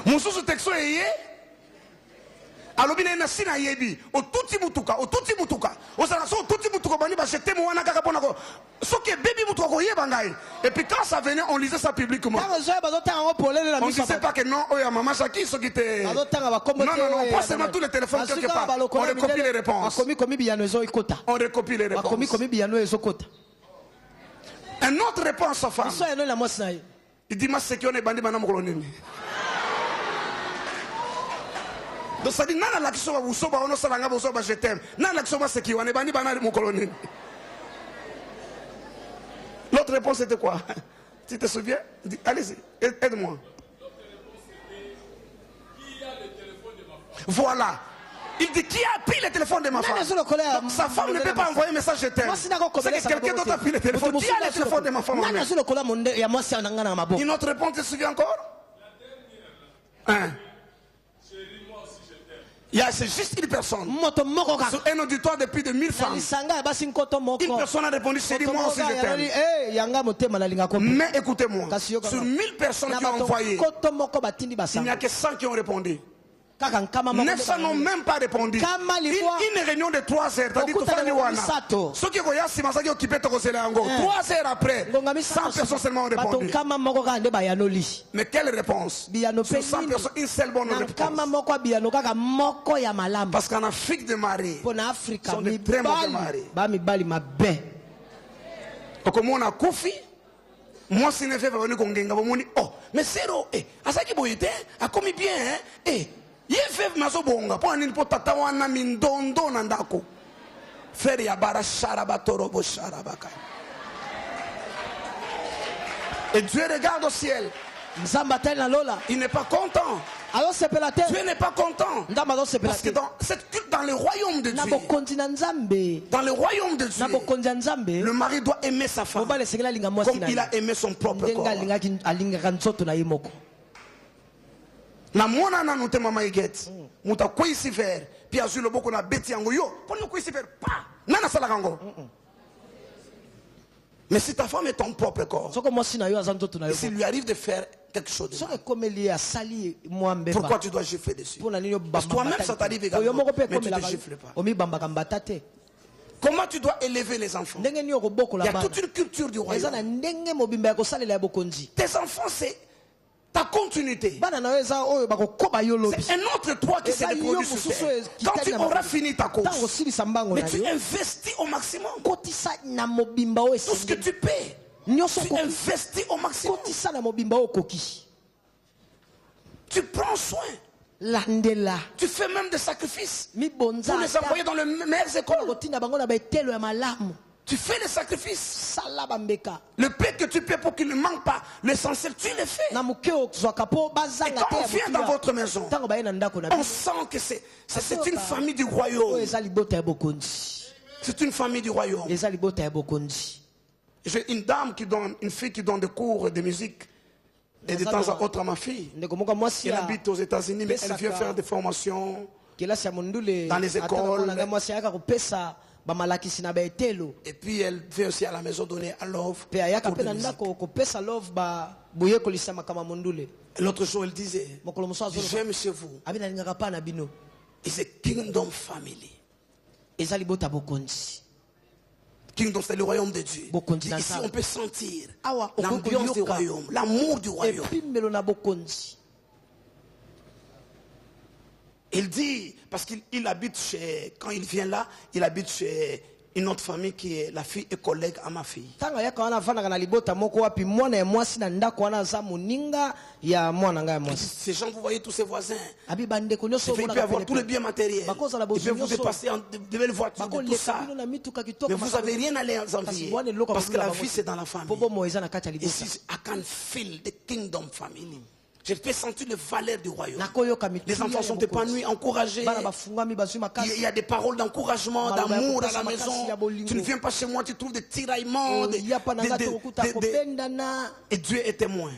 Mususo texto eye. Alobine na sina yebi o tuti mutuka osala so tuti mutuka bani ba jeter mo wana kaka pona ko so ke baby mutuka ko yeba ngai et puis quand ça venait on lisait ça publiquement on disait pas que non oh ya maman Chaki so qui te non pas seulement tous les téléphones quelque part on recopie les réponses un autre réponse à femme il dit ma c'est qui on est bandi bana mo nini. Donc ça dit nana la kisoba busoba ono salanga busoba je t'aime. Nana la kisoba c'est qui on est bani bana mon colonel. L'autre réponse c'était quoi? Tu te souviens? Allez-y, aide-moi. Voilà. Il dit qui a pris le téléphone de ma femme? Donc, sa femme ne peut pas envoyer un message je t'aime. C'est que quelqu'un d'autre a pris le téléphone. Qui a le téléphone de ma femme? Une autre réponse, tu te souviens encore? C'est juste une personne. Sur un auditoire de plus de 1000 femmes. Une personne a répondu chérie, moi aussi je t'aime. Mais écoutez-moi, sur 1000 personnes qui ont envoyé, il n'y a que 100 qui ont répondu. 900 n'ont même pas répondu. Une réunion de 3 heures. Ceux qui ont occupé 3 heures après, 100 personnes seulement ont répondu. Mais quelle réponse? Sur 100 personnes, une seule bonne réponse. Parce qu'en Afrique, des maris sont des très mauvais maris. Comme on a Kofi, moi si ne fais pas venir Kongenga, oh, mais c'est ro, Asaki Boyete, a commis bien, Yefev mazobonga po anini po tata wana mindondo nandako frère ya bara sharabatoro bo sharabaka. Et Dieu regarde au ciel. Il n'est pas content. Dieu n'est pas content. Parce que dans le royaume de Dieu, le mari doit aimer sa femme comme il a aimé son propre corps. Na mona na note mama iget muta ko isi faire puis azui le boko na beti yango yo pour ko isi faire pa nana sala kango. Mais si ta femme est ton propre corps, s'il lui arrive de faire quelque chose de mal, pourquoi tu dois gifler dessus? Parce que toi-même ça t'arrive également, mais tu ne gifles pas. Comment tu dois élever les enfants? Il y a toute une culture du royaume. Tes enfants, c'est ta continuité. C'est un autre toi qui s'est reproduit sur terre. Quand tu auras fini ta course, mais tu investis au maximum. Tout ce que tu paies, tu investis au maximum. Tu prends soin. Tu fais même des sacrifices pour les envoyer dans les meilleures écoles. Tu fais des sacrifices. Le pain que tu paies pour qu'il ne manque pas, l'essentiel, tu le fais. Et quand on vient dans votre maison, on sent que c'est une famille du royaume. C'est une famille du royaume. J'ai une dame une fille qui donne des cours de musique. Et de temps à autre à ma fille. Elle habite aux États-Unis, mais elle vient faire des formations dans les écoles. Et puis elle vient aussi à la maison donner à Love. L'autre jour elle disait, j'aime chez vous. Et c'est Kingdom Family. Kingdom, c'est le royaume de Dieu. Ici on peut sentir l'ambiance du royaume, l'amour du royaume. Il dit, parce qu'il habite quand il vient là, il habite chez une autre famille qui est la fille et collègue à ma fille. Ces gens, vous voyez tous ces voisins. Il peut avoir tous les biens matériels. Il peut vous dépasser en de belles voitures, de tout ça. Mais vous n'avez rien à les envier. Parce que la vie, c'est dans la famille. Ici, I can feel the kingdom family. Je peux sentir les valeurs du royaume. Les enfants sont épanouis, encouragés. Il y a des paroles d'encouragement, d'amour à la maison. Tu ne viens pas chez moi, tu trouves des tiraillements. Et Dieu est témoin.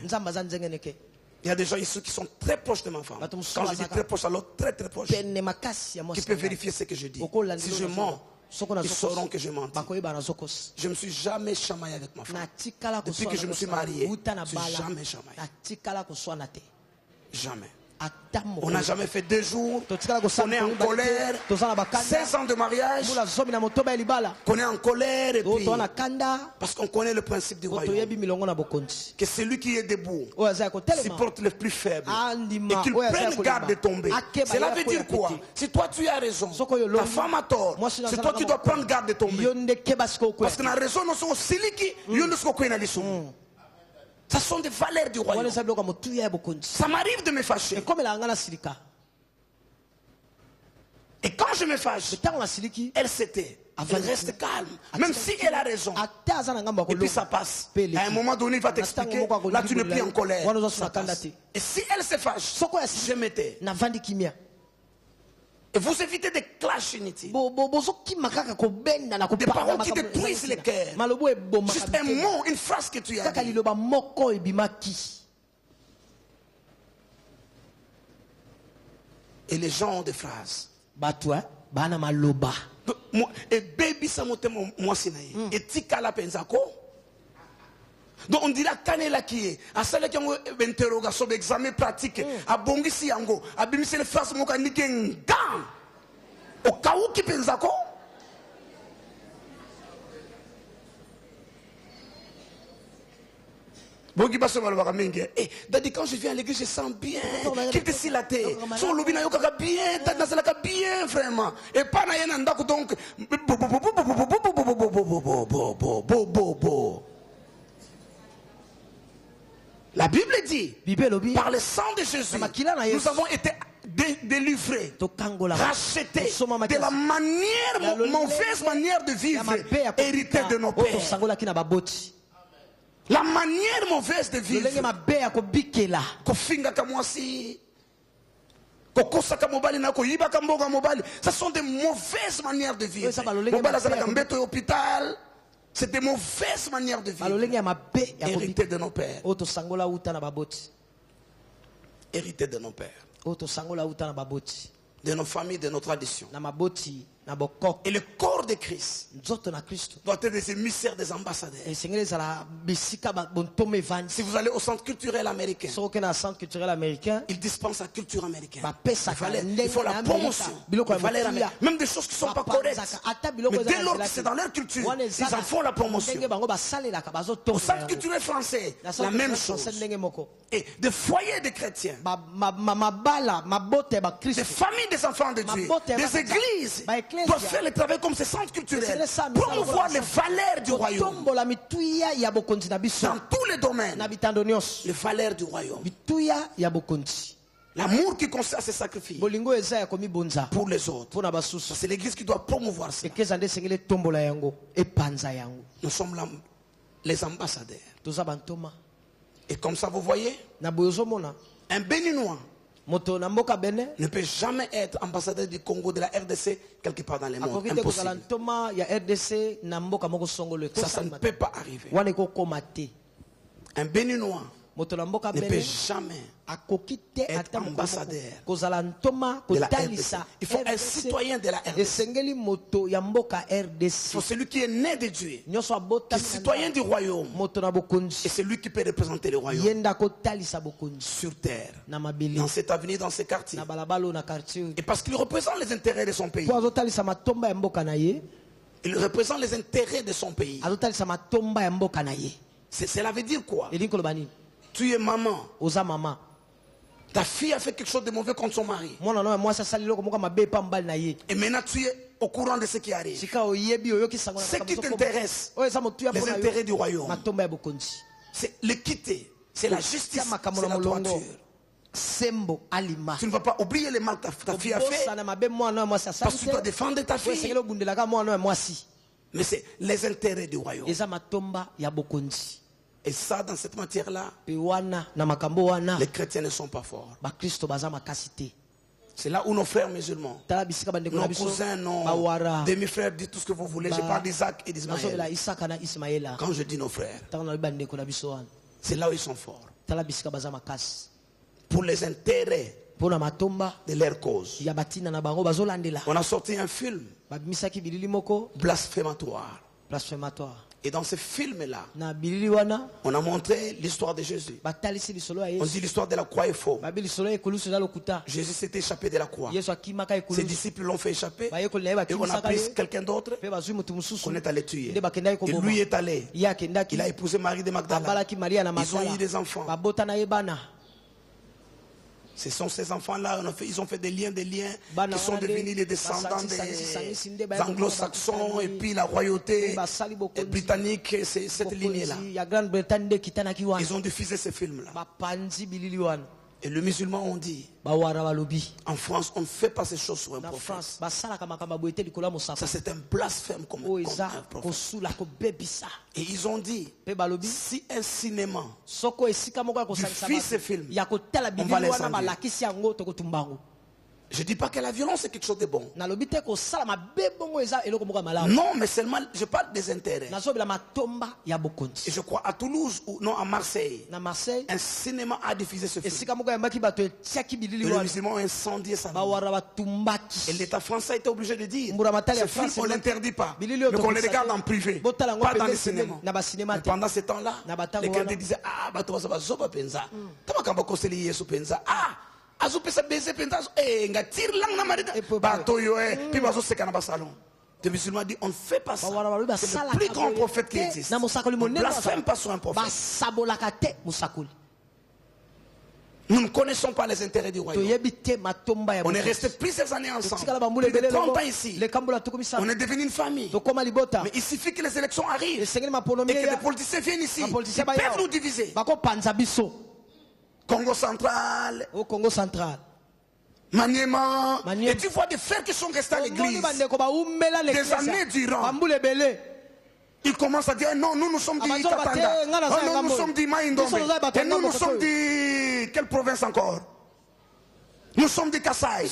Il y a des gens ici qui sont très proches de ma femme. Quand je dis très proche, alors très très proche. Qui peuvent vérifier ce que je dis. Si je mens, ils sauront que je mens. Je ne me suis jamais chamaillé avec ma femme. Depuis que je me suis marié, je ne me suis jamais chamaillé. Jamais. On n'a jamais fait 2 jours. On est en colère. 16 ans de mariage. On est en colère. Et puis, parce qu'on connaît le principe du royaume. Que celui qui est debout supporte les plus faibles. Et qu'il prenne garde de tomber. Cela veut dire quoi? Si toi tu as raison, ta femme a tort, c'est toi qui dois prendre garde de tomber. Parce que la raison n'est pas aussi qui ça sont des valeurs du royaume. Ça m'arrive de me fâcher. Et quand je me fâche, elle s'était. Elle reste calme. Même si elle a raison. Et puis ça passe. À un moment donné, il va t'expliquer. Là, tu n'es plus en colère. Et si elle se fâche, je m'étais. Et vous évitez des clashs inutiles. Des paroles qui détruisent les cœurs. Juste un mot, une phrase que tu as dit. Et les gens ont des phrases. Et baby ça monte moi sinaï. Et tika la penzako. Donc on dira kanela qui est à celle qui ont interrogation d'examen pratique à bongisi yango à bimisi le face mo kanike ngam au cas où qui penzako. Bogi baso malobaka mingi. Dadi quand je viens à l'église je sens bien. Qui te si la tête. Son lobi na yoka bien, na salaka bien vraiment. Et pas na yena ndako donc la Bible dit, par le sang de Jésus, nous avons été délivrés, rachetés de la mauvaise manière de vivre héritée de nos pères. La manière mauvaise de vivre. Kofinga kamwasi, Ce sont des mauvaises manières de vivre. C'est des mauvaises manières de vivre. Hérité de nos pères. Hérité de nos pères. De nos familles, de nos traditions. Et le corps de Christ doit être des émissaires, des ambassadeurs. Si vous allez au centre culturel américain, ils dispensent la culture américaine. Il faut la promotion. Même des choses qui ne sont pas correctes. Mais dès lors que c'est dans leur culture, ils en font la promotion. Au centre culturel français, la même chose. Et des foyers de chrétiens, des familles des enfants de Dieu, des églises doivent faire le travail comme ces centres culturels, promouvoir les valeurs du royaume dans tous les domaines, les valeurs du royaume. L'amour qui consiste à se sacrifier pour les autres. C'est l'église qui doit promouvoir ça. Nous sommes là, les ambassadeurs. Et comme ça, vous voyez, un Béninois ne peut jamais être ambassadeur du Congo, de la RDC, quelque part dans le monde. Impossible. Ça ne peut pas arriver. Un Béninois ne peut jamais être ambassadeur de la RDC. Il faut un citoyen de la RDC. Il faut celui qui est né de Dieu, qui est citoyen du royaume. Et c'est lui qui peut représenter le royaume sur terre, dans cet avenir, dans ces quartiers. Et parce qu'il représente les intérêts de son pays. Il représente les intérêts de son pays. Cela veut dire quoi? Tu es maman. Ta fille a fait quelque chose de mauvais contre son mari. Et maintenant tu es au courant de ce qui arrive. Ce qui t'intéresse, les intérêts du royaume, c'est l'équité, c'est la justice, c'est la droiture. Tu ne vas pas oublier les mal que ta fille a fait, parce que tu dois défendre ta fille. Mais c'est les intérêts du royaume. Et ça, dans cette matière-là, les chrétiens ne sont pas forts. C'est là où nos frères musulmans, nos cousins, nos demi-frères, dites tout ce que vous voulez. Je parle d'Isaac et d'Ismaël. Quand je dis nos frères, c'est là où ils sont forts. Pour les intérêts de leur cause. On a sorti un film blasphématoire. Et dans ce film-là, on a montré l'histoire de Jésus. On dit l'histoire de la croix est faux. Jésus s'est échappé de la croix. Ses disciples l'ont fait échapper. Et on a pris quelqu'un d'autre. On est allé tuer. Et lui est allé. Il a épousé Marie de Magdala. Ils ont eu des enfants. Ce sont ces enfants-là, ils ont fait des liens qui sont devenus les descendants des anglo-saxons et puis la royauté britannique, c'est cette lignée-là. Ils ont diffusé ce film-là. Et les musulmans ont dit, en France, on ne fait pas ces choses sur un prophète. Ça, c'est un blasphème contre un prophète. Et ils ont dit, si un cinéma diffuse ce film, on va les enlever. Je ne dis pas que la violence est quelque chose de bon. Non, mais seulement je parle des intérêts. Et je crois à Toulouse ou non à Marseille, un cinéma a diffusé ce film. Les musulmans ont incendié ça. Et l'État français a été obligé de dire, ce film on ne l'interdit pas, mais qu'on le regarde en privé, pas dans les cinémas. Et pendant ce temps-là, les candidats disaient, ah, bah, tu vas savoir, ça va pensa. Tu vas quand conseiller Yesu pensa. Ah, azopesa baiser pentas nga tire lang na marida bato yo puis bazo seka na basalon. Les musulmans disent on ne fait pas ça. C'est le plus grand prophète qui existe. On ne blasphème pas sur un prophète. Nous ne connaissons pas les intérêts du royaume. On est resté plusieurs années ensemble. Plus de 30 ans ici. On est devenu une famille. Mais il suffit que les élections arrivent et que les politiciens viennent ici. Ils peuvent nous diviser. Congo central.
Au Congo central.
Maniema. Et tu vois des frères qui sont restés à l'église des années durant. Ils commencent à dire non, nous sommes du Katanga. Non, nous sommes du Maïndombe. Et nous sommes du... Quelle province encore? Nous sommes des Kassai.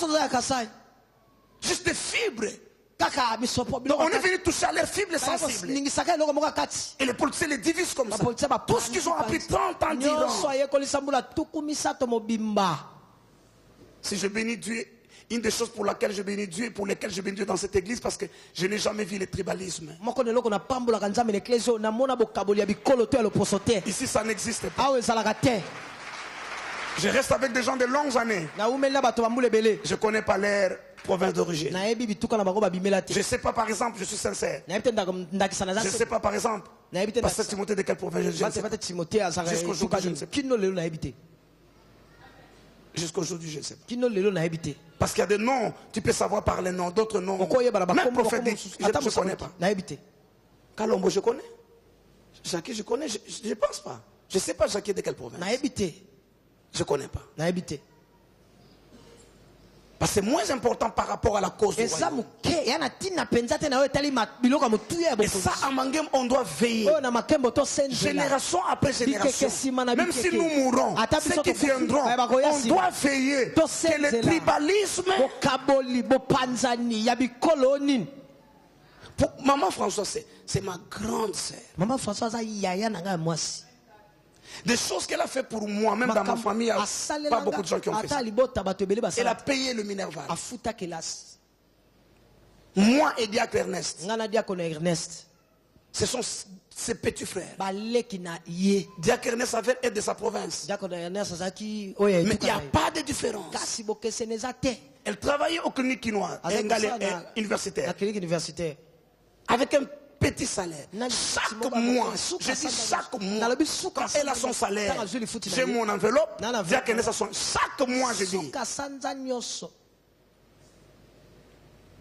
Juste des fibres. Donc on est venu toucher à leurs fibres sensibles. Et les politiciens les divisent comme ça. Tout ce qu'ils ont appris 30 ans d'Iran. Si je bénis Dieu, une des choses pour laquelle je bénis Dieu et pour lesquelles je bénis Dieu dans cette église, parce que je n'ai jamais vu le tribalisme. Ici, ça n'existe pas. Je reste avec des gens de longues années. Je ne connais pas leur province d'origine. Je ne sais pas, par exemple, je suis sincère. Je ne sais pas, par exemple, Pasteur Timothée de quelle province je suis. Jusqu'aujourd'hui, je ne sais pas. Jusqu'aujourd'hui, je ne sais pas. Parce qu'il y a des noms, tu peux savoir par les noms, d'autres noms. Même prophétique, je ne connais pas. Kalombo, je connais. Jacques, je connais, je ne pense pas. Je ne sais pas Jacques de quelle province. Je ne connais pas. Parce que c'est moins important par rapport à la cause du royaume. Et ça, à Mangem, on doit veiller. Génération après génération. Même si nous mourrons, ceux qui viendront, on doit veiller que le tribalisme... Pour Maman Françoise, c'est ma grande sœur. Maman Françoise, des choses qu'elle a fait pour moi, même dans ma famille, il n'y a pas beaucoup de gens qui ont fait ça. Elle a payé le Minerval. Moi et Diacre Ernest, ce sont ses petits frères. Diacre Ernest avait aide de sa province. Mais il n'y a pas de différence. Elle travaillait au clinique chinois, universitaire. Avec un petit salaire. Chaque mois, je dis chaque mois, quand elle a son salaire, j'ai mon enveloppe, chaque mois je dis.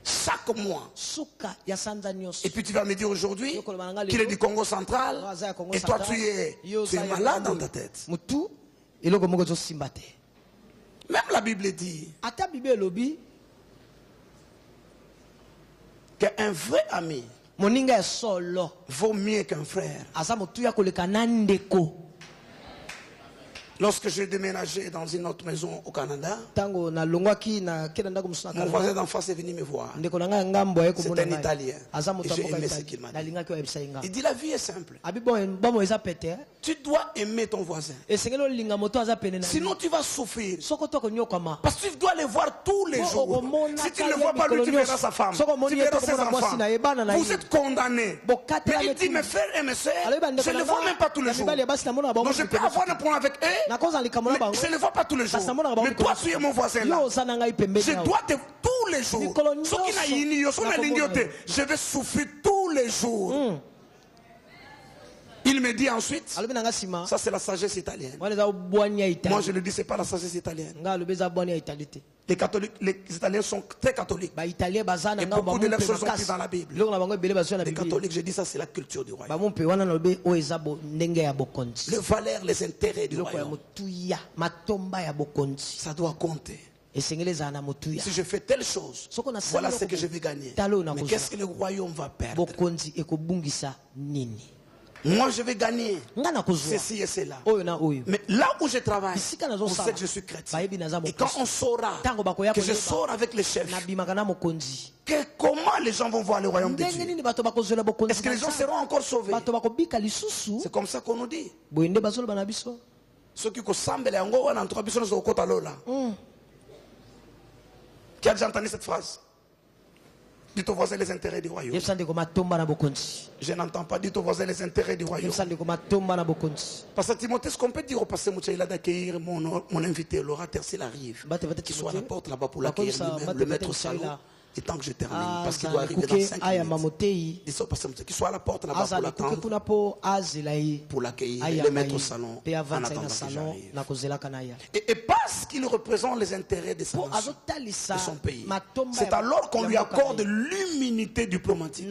Chaque mois. Et puis tu vas me dire aujourd'hui qu'il est du Congo central et toi tu es malade dans ta tête. Même la Bible dit qu'un vrai ami vaut mieux qu'un frère. Lorsque j'ai déménagé dans une autre maison au Canada, mon voisin d'en face est venu me voir. C'est un Italien. Et j'ai aimé ce qu'il m'a dit. Il dit la vie est simple. Tu dois aimer ton voisin. Sinon tu vas souffrir. Parce que tu dois le voir tous les jours. Si tu ne le vois pas lui, tu verras sa femme. Tu verras ses enfants. Vous êtes condamnés. Mais il dit mes frères et mes soeurs, je ne les vois même pas tous les jours. Donc je peux avoir un point avec eux. Mais je ne vois pas tous les jours. Mais toi, tu es mon voisin là. Je dois te tous les jours. Je vais souffrir tous les jours. Il me dit ensuite, ça c'est la sagesse italienne. Moi je le dis, c'est pas la sagesse italienne. Les catholiques, les Italiens sont très catholiques. Et beaucoup de leurs choses sont prises dans la Bible. Les catholiques, je dis ça, c'est la culture du royaume. Le valeur, les intérêts du royaume. Ça doit compter. Si je fais telle chose, voilà ce que je vais gagner. Mais qu'est-ce que le royaume va perdre? Moi je vais gagner ceci et cela. Mais là où je travaille, on sait que je suis chrétien. Et quand on saura que je sors avec les chefs, comment les gens vont voir le royaume de Dieu? Est-ce que les gens seront encore sauvés? C'est comme ça qu'on nous dit. Ceux qui qui a déjà entendu cette phrase? Dites aux voisins les intérêts du royaume. Je n'entends pas. Dites aux voisins les intérêts du royaume. Parce que Timothée, ce qu'on peut dire au pasteur Mouchaïla d'accueillir mon invité, Laura Tercel arrive. Qu'il soit à la porte là-bas pour l'accueillir lui-même, le mettre au salon. Et tant que je termine, parce qu'il doit arriver dans 5 minutes. Dis ça au pasteur Mouchaïla, qu'il soit à la porte là-bas pour l'attendre, pour l'accueillir et le mettre au salon en attendant que j'arrive. Et parce qu'il représente les intérêts de son pays, c'est alors qu'on lui accorde l'immunité diplomatique.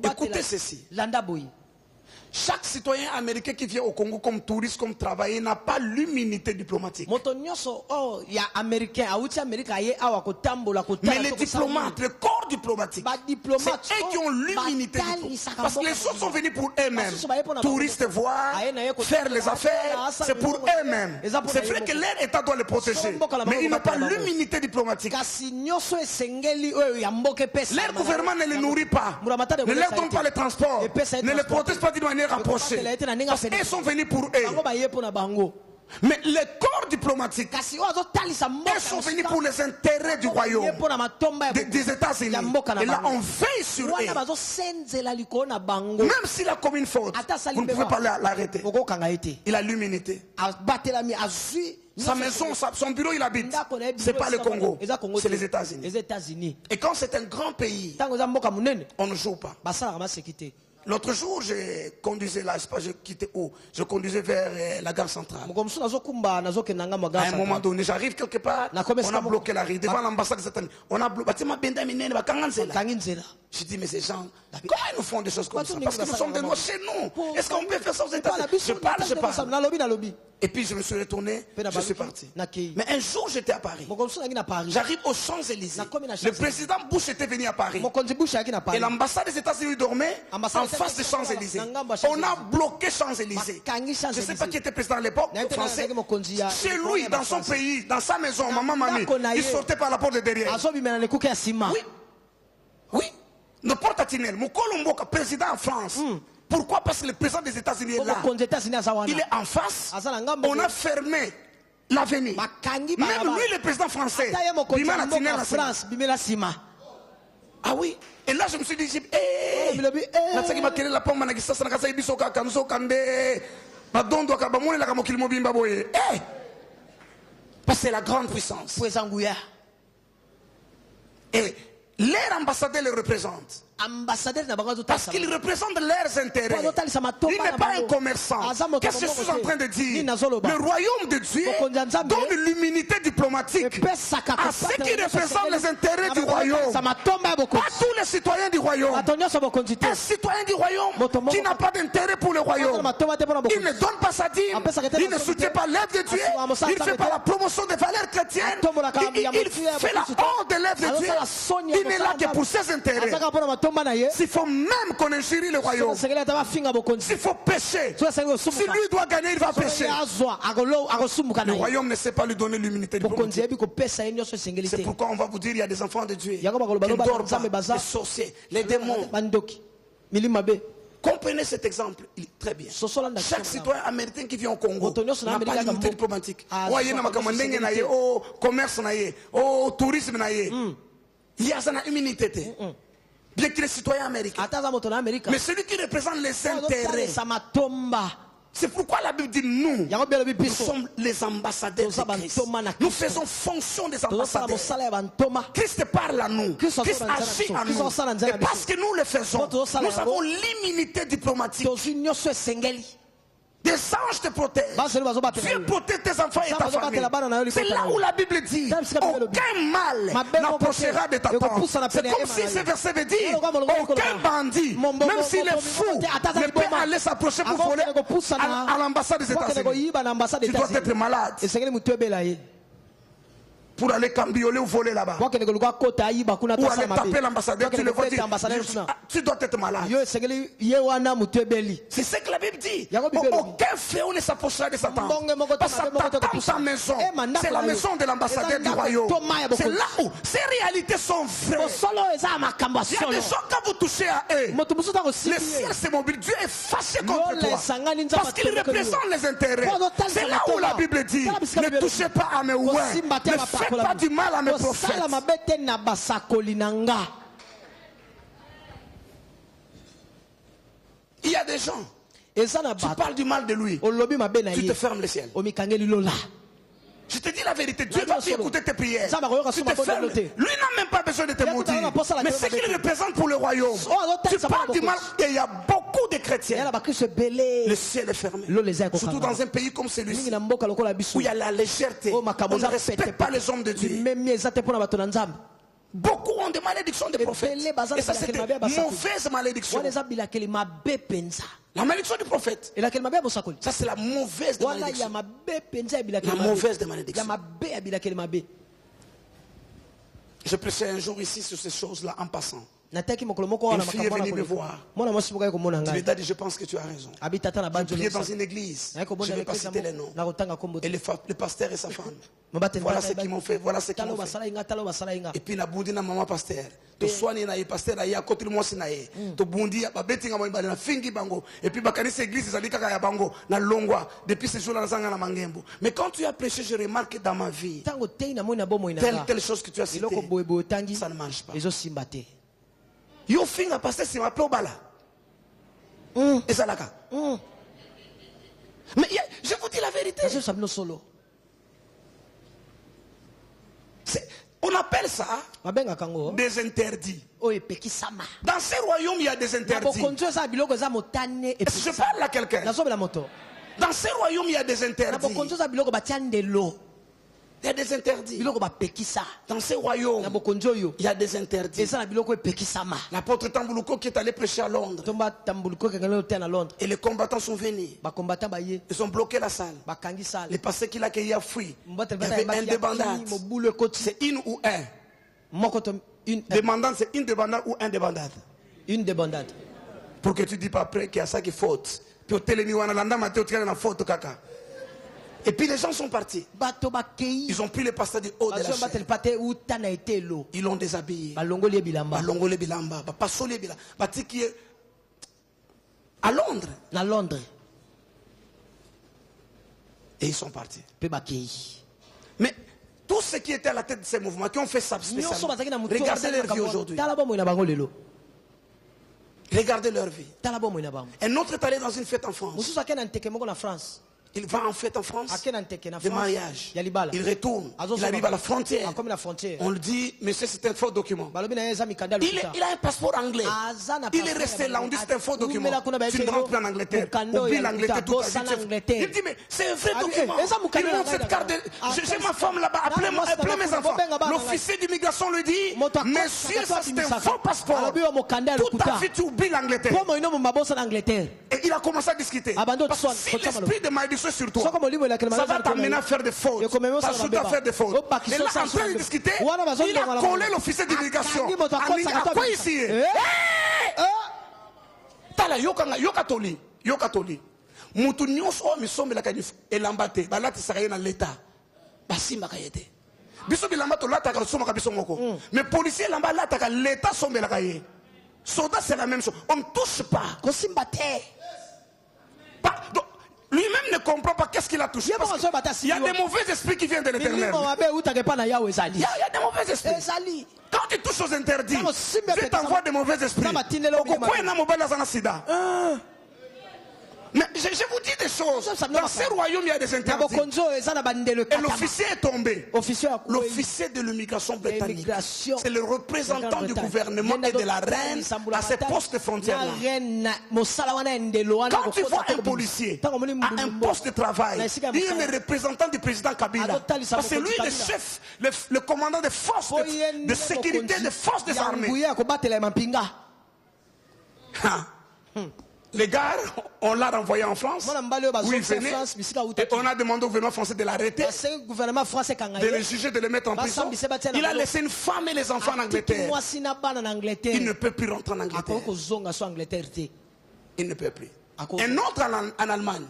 Écoutez ceci. Chaque citoyen américain qui vient au Congo comme touriste, comme travailler, n'a pas l'immunité diplomatique. Mais les diplomates, le corps diplomatique, c'est eux qui ont l'immunité diplomatique. Parce que les autres sont venus pour eux-mêmes. Touristes voir, faire les affaires, c'est pour eux-mêmes. C'est vrai que leur État doit les protéger, mais ils n'ont pas l'immunité diplomatique. Leur gouvernement ne les nourrit pas, ne leur donne pas les transports, ne les protège pas d'une manière rapprochée. Parce qu'ils sont venus pour eux. Mais les corps diplomatiques, ils sont venus pour les intérêts du royaume, des États-Unis. Et là, on veille sur eux. Même s'il a commis une faute, vous ne pouvez pas l'arrêter. Il a l'immunité. Sa maison, son bureau, il habite. Ce n'est pas le Congo, c'est les États-Unis. Et quand c'est un grand pays, on ne joue pas. L'autre jour, je conduisais là, je sais pas, je quittais où? Je conduisais vers la gare centrale. À un moment donné, j'arrive quelque part, on a bloqué la rue devant l'ambassade des États-Unis. On a bloqué. Je dis, mais ces gens, comment ils nous font des choses comme ça? Parce que nous sommes des Noirs chez nous. Est-ce qu'on peut faire ça aux États-Unis? Je parle. Et puis je me suis retourné, je suis parti. Mais un jour, j'étais à Paris. J'arrive aux Champs-Élysées. Le président Bush était venu à Paris. Et l'ambassade des États-Unis dormait en face des Champs-Élysées. On a bloqué Champs-Élysées. Je ne sais pas qui était président à l'époque, français. Chez lui, dans son pays, dans sa maison, maman, mamie, il sortait par la porte de derrière. Oui. Oui. Ne porte à Tinel, Moukolombo, président en France. Pourquoi? Parce que le président des États-Unis est là. Il est en face. On a fermé l'avenir. Même lui, le président français. Ah oui. Et là, je me suis dit, parce que c'est la grande puissance. Et leur ambassadeur les représente. Parce qu'ils représentent leurs intérêts. Il n'est pas un commerçant. Qu'est-ce que je suis en train de dire? Le royaume de Dieu donne l'immunité diplomatique à ceux qui représentent les intérêts du royaume. Pas tous les citoyens du royaume. Un citoyen du royaume qui n'a pas d'intérêt pour le royaume, il ne donne pas sa dîme, il ne soutient pas l'œuvre de Dieu, il ne fait pas la promotion des valeurs chrétiennes, il fait la honte de l'œuvre de Dieu. Il n'est là que pour ses intérêts. S'il faut même qu'on ingérie le royaume, s'il faut pécher, si lui doit gagner, il va pécher. Le royaume ne sait pas lui donner l'immunité diplomatique. C'est pourquoi on va vous dire il y a des enfants de Dieu qui dorment pas, les sorciers, les démons. Comprenez cet exemple très bien. Chaque citoyen américain qui vient au Congo n'a pas d'immunité diplomatique. Oh, commerce, oh, tourisme, il y a une immunité. Bien qu'il est citoyen américain. Mais celui qui représente les intérêts. C'est pourquoi la Bible dit nous sommes les ambassadeurs de Christ. Nous faisons fonction des ambassadeurs. Christ parle à nous. Christ agit à nous. Et parce que nous le faisons, nous avons l'immunité diplomatique. Des anges te protègent. Dieu protège tes enfants et ta famille. C'est là où la Bible dit aucun mal n'approchera de ta tente. C'est comme si ce verset veut dire aucun bandit, même s'il est fou, ne peut aller s'approcher pour voler à l'ambassade des États-Unis. Tu dois être malade pour aller cambrioler ou voler là-bas. Ou aller taper l'ambassadeur, tu le vois dire, tu dois être malade. C'est ce que la Bible dit. Aucun fléau ne s'approchera de sa tente. Parce que sa maison, c'est la maison de l'ambassadeur du royaume. C'est là où ces réalités sont vraies. Il y a des gens, quand vous touchez à eux, le ciel se mobile. Dieu est fâché contre toi. Parce qu'il représente les intérêts. C'est là où la Bible dit, ne touchez pas à mes ouins. Ne faites pas du mal à mes prophètes. Il y a des gens, tu parles du mal de lui, tu te fermes le ciel. Je te dis la vérité, Dieu va écouter tes prières. Tu te fermes. Lui n'a même pas besoin de te maudire. Mais ce qu'il représente pour le royaume, tu parles du mal. Et il y a beaucoup de chrétiens. Le ciel est fermé. Surtout dans un pays comme celui-ci, où il y a la légèreté. On ne respecte pas les hommes de Dieu. Beaucoup ont des malédictions des prophètes. Et ça, c'est une mauvaise malédiction. La malédiction du prophète. Ça, c'est la mauvaise des malédictions. La mauvaise des malédictions. Je prêchais un jour ici sur ces choses-là en passant. Une fille est venue me voir. Je pense que tu as raison. Je priais dans une église. Je ne vais pas citer les noms. Et le pasteur et sa femme. Voilà ce qu'ils m'ont fait. Voilà ce qu'ils m'ont fait. Et puis, il y a maman pasteur. Tu soignes le pasteur, il y a côté de moi. Tu bondi, tu as fingi bango. Et puis, cette église, ça dit qu'il y a bango. Depuis ce jour-là, mais quand tu as prêché, je remarque dans ma vie telle chose que tu as citée, ça ne marche pas. Yo finga pasteur c'est ma plobala. Et ça là. Mais je vous dis la vérité. On appelle ça des interdits. Dans ces royaumes, il y a des interdits. Je parle à quelqu'un. Dans ces royaumes, il y a des interdits. Il y a des interdits. Dans ces royaumes, il y a des interdits. L'apôtre Tamboulouko qui est allé prêcher à Londres. Et les combattants sont venus. Ils ont bloqué la salle. Les pasteurs qu'il a accueillis a fui. Il y avait un débandade. C'est une ou un. Demandante, c'est une débandade ou un débandade.
Une débandade.
Pour que tu ne dis pas après qu'il y a ça qui faute. Puis au télémiwana, la faute caca. Et puis les gens sont partis. Ils ont pris les pasteurs du haut de la chair. Ils l'ont déshabillé. À Londres. Et ils sont partis. Mais tous ceux qui étaient à la tête de ces mouvements, qui ont fait ça spécialement, regardez leur vie aujourd'hui. Regardez leur vie. Un autre est allé dans une fête en France. Il va en fête en France, de mariage. Il retourne, il arrive à la frontière. On lui dit, monsieur, c'est un faux document. Il a un passeport anglais. Il est resté là, on dit c'est un faux document. Tu ne rentres plus en Angleterre. Oublie l'Angleterre toute ta vie. Il dit, mais c'est un vrai document. Il montre cette carte. J'ai ma femme là-bas, appelez mes enfants. L'officier d'immigration lui dit, monsieur, ça c'est un faux passeport. Toute ta vie, tu oublies l'Angleterre. Et il a commencé à discuter. Parce que si l'esprit de malédiction sur toi, ça va t'amener à faire des fautes. Ça va à faire des fautes. Et là, en train de discuter, il a collé l'officier d'immigration. À quoi ici? Tala, yokatoli. Mutu nyonso o misombe la kanif elambate balati sakaye na l'état. Basimba kayete. Biso bilambato lata ka soma ka biso moko. Mais policier lamba lata ka l'état sombe la kaye. Soldat c'est la même chose. On ne touche pas. Lui-même ne comprend pas qu'est-ce qu'il a touché. Il y a des mauvais esprits qui viennent de l'éternel. Il y a des mauvais esprits. Quand tu touches aux interdits, Dieu t'envoie des mauvais esprits. Mais je vous dis des choses. Dans ces royaumes, il y a des interdits. Et l'officier est tombé. L'officier de l'immigration britannique. C'est le représentant du gouvernement et de la reine à ces postes de frontières. Quand tu vois un policier à un poste de travail, il est le représentant du président Kabila. Parce que c'est lui le chef, le commandant des forces de sécurité des forces des armées. Les gars, on l'a renvoyé en France, où il venait, et on a demandé au gouvernement français de l'arrêter, de le juger, de le mettre en prison. Il a laissé une femme et les enfants en Angleterre. Il ne peut plus rentrer en Angleterre. Il ne peut plus. Un autre en Allemagne,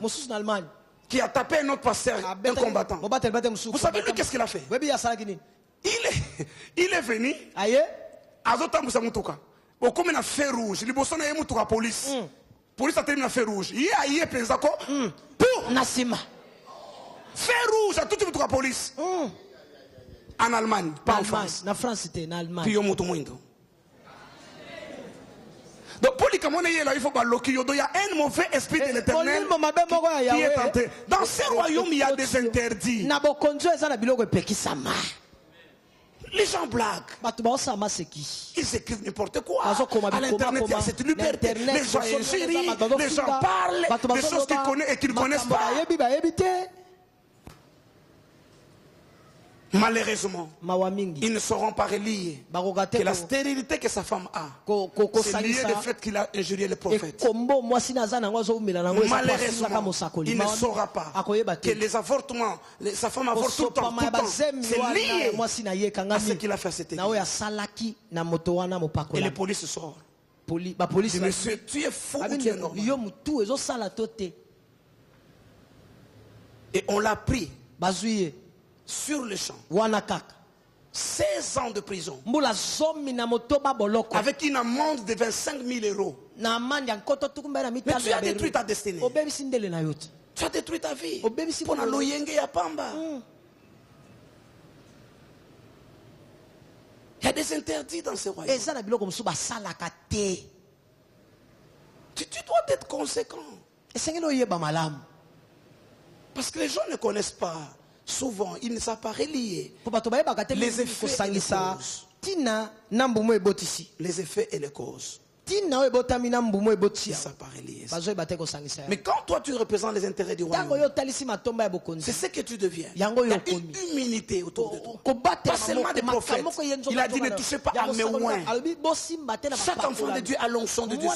qui a tapé un autre pasteur, un combattant. Vous savez lui qu'est-ce qu'il a fait? Il est venu, comme il a fait rouge, il a la police. Police a terminé à feu rouge. Il y a président pour Nassima. Feu rouge à toute la police. En Allemagne, pas en France.
En France, c'était en Allemagne.
Puis donc pour les Camerounais, il faut bloquer. Il y a un mauvais esprit de l'éternel qui est tenté. Dans ces royaumes, il y a des interdits. Les gens blaguent. Ils écrivent n'importe quoi. À l'internet, il y a cette liberté. Les gens ingérient, les gens parlent des choses qu'ils connaissent et qu'ils ne connaissent pas. Malheureusement, ils ne sauront pas relier que la stérilité que sa femme a, c'est lié au fait qu'il a injurié le prophète. Malheureusement, il ne saura pas que les avortements, sa femme avorte tout le temps, c'est lié à ce qu'il a fait à cette église. Et la police sort. Monsieur, tu es fou ou tu es normal? Et on l'a pris sur le champ. 16 ans de prison. Avec une amende de 25 000 euros. Mais tu as détruit ta destinée. Tu as détruit ta vie. Pour la loyenge ya pamba. Il y a des interdits dans ce royaume. Tu dois être conséquent. Parce que les gens ne connaissent pas. Souvent, ils ne savent pas relier les effets et les causes. Les effets et les causes. Ils ne savent pas relier ça. Mais quand toi tu représentes les intérêts du royaume, c'est ce que tu deviens. Il y a une humilité autour de toi. Pas seulement des prophètes. Il a dit ne touchez pas à mes oins. Chaque enfant de Dieu a l'onction de Dieu.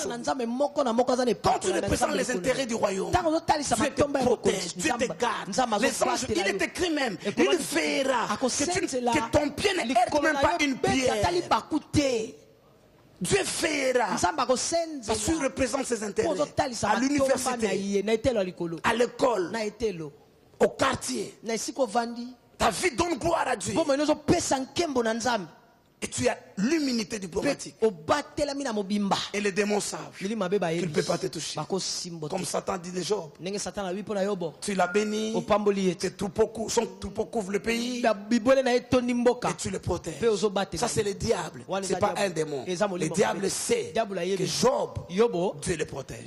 Quand tu représentes les intérêts du royaume, Dieu te protège, Dieu te garde. Les anges, il est écrit même, il verra que ton pied ne heurte même pas une pierre. Dieu verra. Parce qu'il représente ses intérêts. À l'université, à l'école, au quartier. Ta vie donne gloire à Dieu. Et tu as l'immunité diplomatique. Et les démons savent qu'il ne peut pas te toucher. Comme Satan dit de Job. Tu l'as béni. Son troupeau couvre le pays. Et tu le protèges. Ça c'est le diable. Ce n'est pas un démon. Le diable sait que Job, Dieu le protège.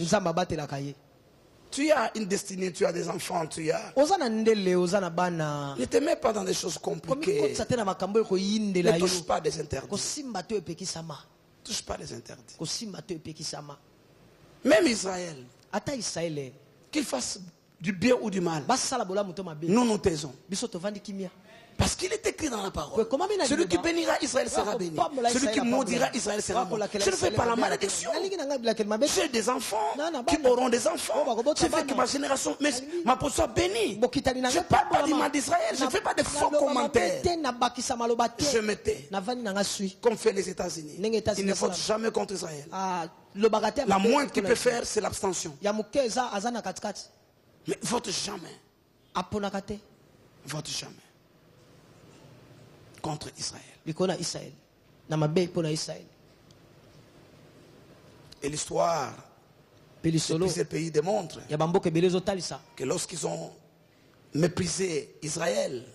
Tu as une destinée, tu as des enfants, tu as. Ne te mets pas dans des choses compliquées. Ne touche pas des interdits. Touche pas des interdits. Même Israël, qu'il fasse du bien ou du mal, nous nous taisons. Parce qu'il est écrit dans la parole. Celui qui bénira Israël sera béni. Celui qui maudira Israël sera maudit. Je ne fais pas la malédiction. J'ai des enfants qui auront des enfants. Je veux que ma génération, ma peau soit bénie. Je ne parle pas du mal d'Israël. Je ne fais pas de faux commentaires. Je me tais. Comme fait les États-Unis. Ils ne votent jamais contre Israël. La moindre qu'ils peuvent faire, c'est l'abstention. Mais vote jamais. Vote jamais. Contre Israël. Et l'histoire de plusieurs pays démontre que lorsqu'ils ont méprisé Israël,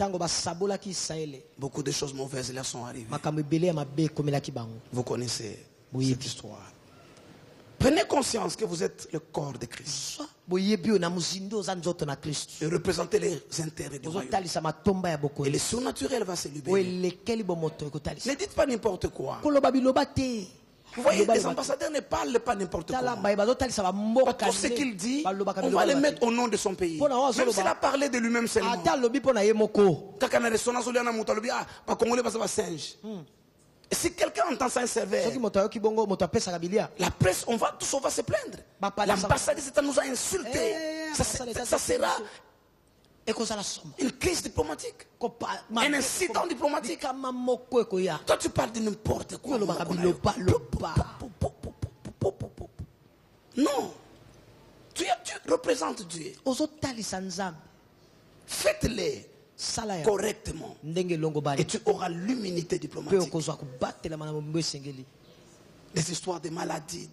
beaucoup de choses mauvaises leur sont arrivées. Vous connaissez cette histoire. Prenez conscience que vous êtes le corps de Christ. Et représentez les intérêts du royaume. Et le surnaturel va se libérer. Ne dites pas n'importe quoi. Vous voyez, les ambassadeurs ne parlent pas n'importe quoi. Tout ce qu'il dit, on va le mettre au nom de son pays. Même s'il a parlé de lui-même seulement. Si quelqu'un entend ça, un sévère, la presse, on va se plaindre. L'ambassadeur nous a insultés. Ça sera une crise diplomatique, un incident diplomatique. Toi, tu parles de n'importe quoi. Non. Tu représentes Dieu. Faites-les correctement et tu auras l'immunité diplomatique. Les histoires de maladies.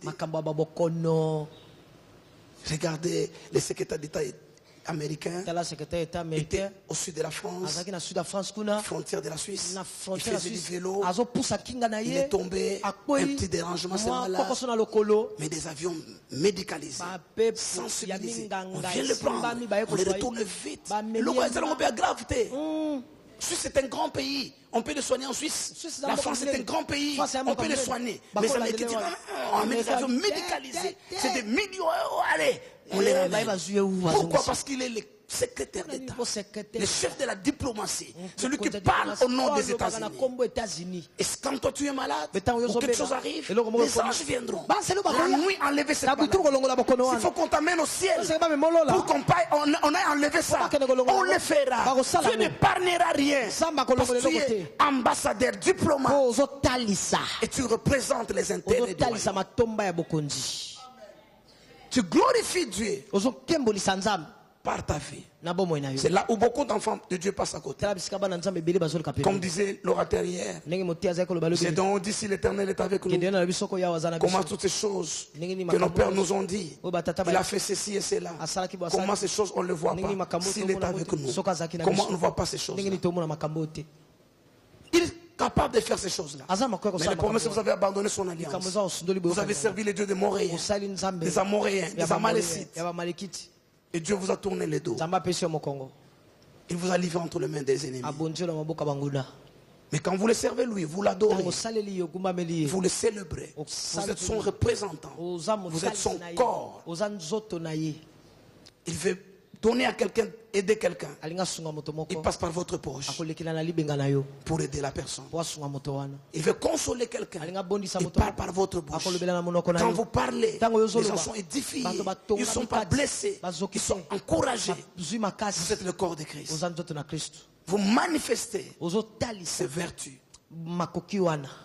Regardez les secrétaires d'État américains étaient au sud de la France, frontière de la Suisse. Il faisait du vélo, il est tombé, un petit dérangement, c'est malade. Mais des avions médicalisés, sensibilisés. On vient le prendre, on les retourne vite. Le roi est à gravité. Suisse est un grand pays, on peut le soigner en Suisse. La France est un grand pays, on peut le soigner. Mais les Américains disent on met des avions médicalisés, c'est des millions d'euros, allez, on les ramène. Pourquoi? Parce qu'il est le secrétaire d'État, le chef de la diplomatie, celui qui parle au nom des États-Unis. Et quand toi tu es malade, ou quelque chose arrive, les anges viendront. La nuit, enlever cette maladie. Il faut qu'on t'amène au ciel pour qu'on aille enlever ça. On le fera. Tu n'épargneras rien. Parce que tu es ambassadeur, diplomate. Et tu représentes les intérêts du royaume. Tu glorifies Dieu par ta vie. C'est là où beaucoup d'enfants de Dieu passent à côté. Comme disait l'orateur hier, c'est donc d'ici l'Éternel est avec nous. Comment toutes ces choses que nos pères nous ont dit, il a fait ceci et cela. Comment ces choses on ne le voit pas. S'il est avec nous, comment on ne voit pas ces choses-là? Il est capable de faire ces choses-là. Mais le problème, c'est que vous avez abandonné son alliance. Vous avez servi les dieux des Moréens, des Amoréens, des Amalécites. Et Dieu vous a tourné les dos. Il vous a livré entre les mains des ennemis. Mais quand vous le servez lui, vous l'adorez, vous le célébrez, vous êtes son représentant, vous êtes son corps. Il veut donner à quelqu'un, aider quelqu'un. Il passe par votre poche pour aider la personne. Il veut consoler quelqu'un. Il parle par votre bouche. Quand vous parlez, les gens sont édifiés. Ils ne sont pas blessés. Ils sont encouragés. Vous êtes le corps de Christ. Vous manifestez ces vertus.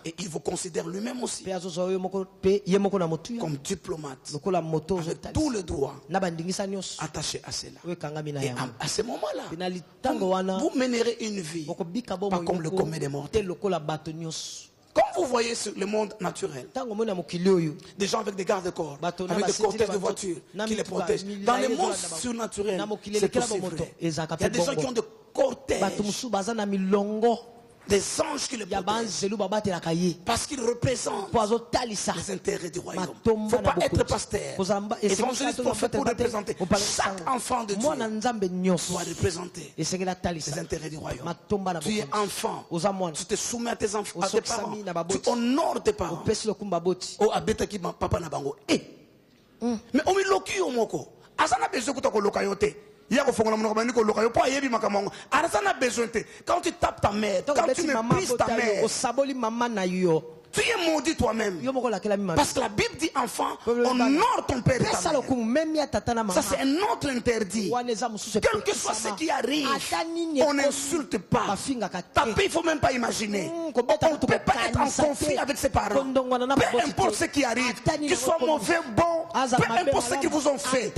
Et il vous considère lui-même aussi comme diplomate avec tout le droit attaché à cela. Et à ce moment-là, vous mènerez une vie pas comme le commun des mortels. Comme vous voyez sur le monde naturel, des gens avec des gardes-corps, avec des cortèges de voitures qui les protègent. Dans le monde surnaturel, c'est aussi vrai. Il y a des gens qui ont des cortèges, des anges qui le protègent parce qu'ils représentent les intérêts du royaume. Il ne faut pas être pasteur, évangéliste, prophète pour représenter. Chaque enfant de Dieu doit représenter les intérêts du royaume. Tu es enfant, tu te soumets à tes parents, tu honores tes parents. Oh, abetaki papa na bango. Mais on me loki omoko. Asana besoin que tu lokayote. Quand tu tapes ta mère, quand tu méprises ta mère, tu es maudit toi-même. Parce que la Bible dit enfant, honore ton père et ta mère. Ça c'est un autre interdit. Quel que soit ce qui arrive, on n'insulte pas. Taper, il ne faut même pas imaginer. On ne peut pas être en conflit avec ses parents. Peu importe ce qui arrive, qu'ils soient mauvais, bon, peu importe ce qu'ils vous ont fait.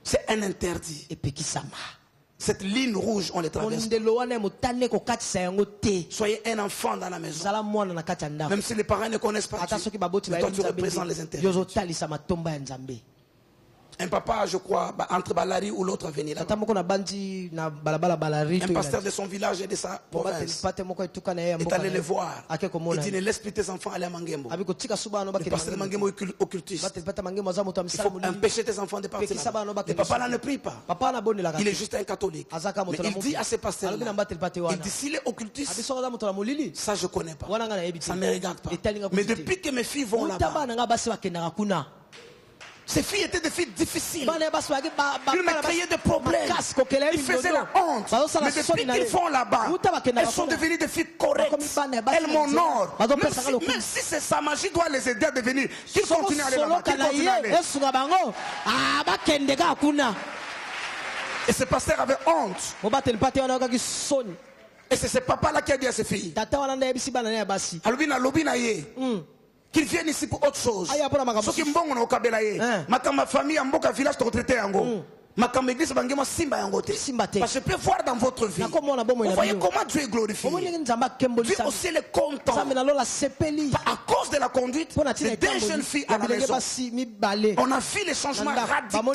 C'est un interdit. Cette ligne rouge, on les traverse. Soyez un enfant dans la maison. Même si les parents ne connaissent pas Dieu, mais toi tu représentes les intérêts. Un papa, je crois, entre Balari ou l'autre venir là. Un pasteur de son village et de sa province est allé les voir. Il dit, ne laisse plus tes enfants aller à Mangembo. Le pasteur de Mangembo est occultiste. Il faut empêcher tes enfants de partir là. Le papa là ne prie pas. Il est juste un catholique. Mais il dit à ses pasteurs, il dit, s'il est occultiste, ça je ne connais pas. Ça ne me regarde pas. Mais depuis que mes filles vont là-bas, ces filles étaient des filles difficiles. Ils me créaient des problèmes. Ils faisaient la honte. Mais depuis qu'ils vont là-bas, elles sont devenues des filles correctes. Elles m'honorent. Même si c'est sa magie doit les aider à devenir. Qu'ils continuent à aller là-bas. Et ce pasteur avait honte. Et c'est ce papa-là qui a dit à ses filles, qu'ils viennent ici pour autre chose. Ceux qui mbongo na okabela ye. Ma famille en mboka village to traiter yango. Ma église bangema simba yango te. Parce que je peux voir dans votre vie. Vous voyez comment Dieu est glorifié. Dieu aussi le content. À cause de la conduite des deux jeunes filles à la maison, on a vu les changements radicaux.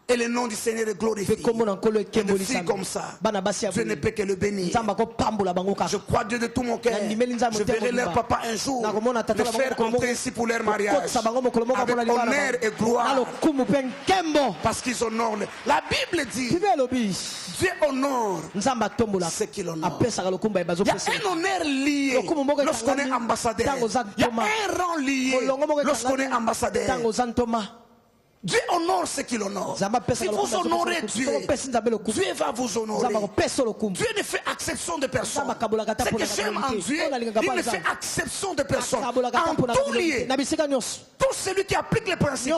Et le nom du Seigneur est glorifié. Et des filles comme ça, Dieu ne peut que le bénir. Je crois Dieu de tout mon cœur. Je verrai leur papa un jour le faire entrer ici pour leur mariage avec honneur et gloire, parce qu'ils honorent. La Bible dit Dieu honore ce qu'il honore. Il y a un honneur lié lorsqu'on est ambassadeur. Il y a un rang lié lorsqu'on est ambassadeur. Dieu honore ce qu'il honore. Si vous honorez Dieu, Dieu va vous honorer. Dieu ne fait exception de personne. Ce que j'aime en Dieu, il ne fait exception de personne. En tout lieu, tout celui qui applique les principes,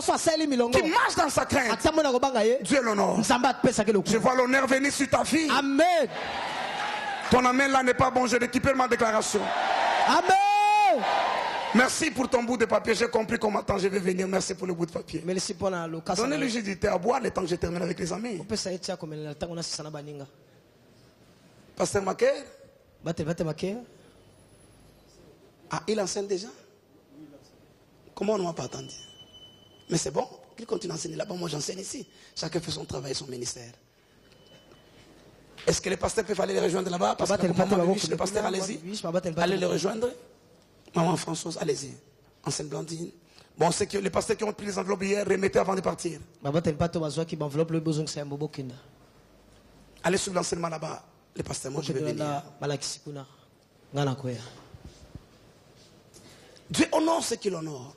qui marche dans sa crainte, Dieu l'honore. Je vois l'honneur venir sur ta vie.
Amen.
Ton amen là n'est pas bon, je récupère ma déclaration.
Amen.
Merci pour ton bout de papier, j'ai compris comment temps je vais venir. Merci pour le bout de papier. Donnez-lui juste du thé à boire le temps que je termine avec les amis. Pasteur Maker. Ah, il enseigne déjà? Comment on ne m'a pas attendu? Mais c'est bon, il continue à enseigner là-bas, moi j'enseigne ici. Chacun fait son travail, son ministère. Est-ce que les pasteurs peuvent aller les rejoindre là-bas? Parce que le pasteur, allez-y. Allez les rejoindre. Maman Françoise, allez-y. Enseigne Blandine. Bon, c'est que les pasteurs qui ont pris les enveloppes hier, remettez avant de partir. Allez sur l'enseignement là-bas. Les pasteurs, moi je vais venir. Dieu honore ce qu'il honore.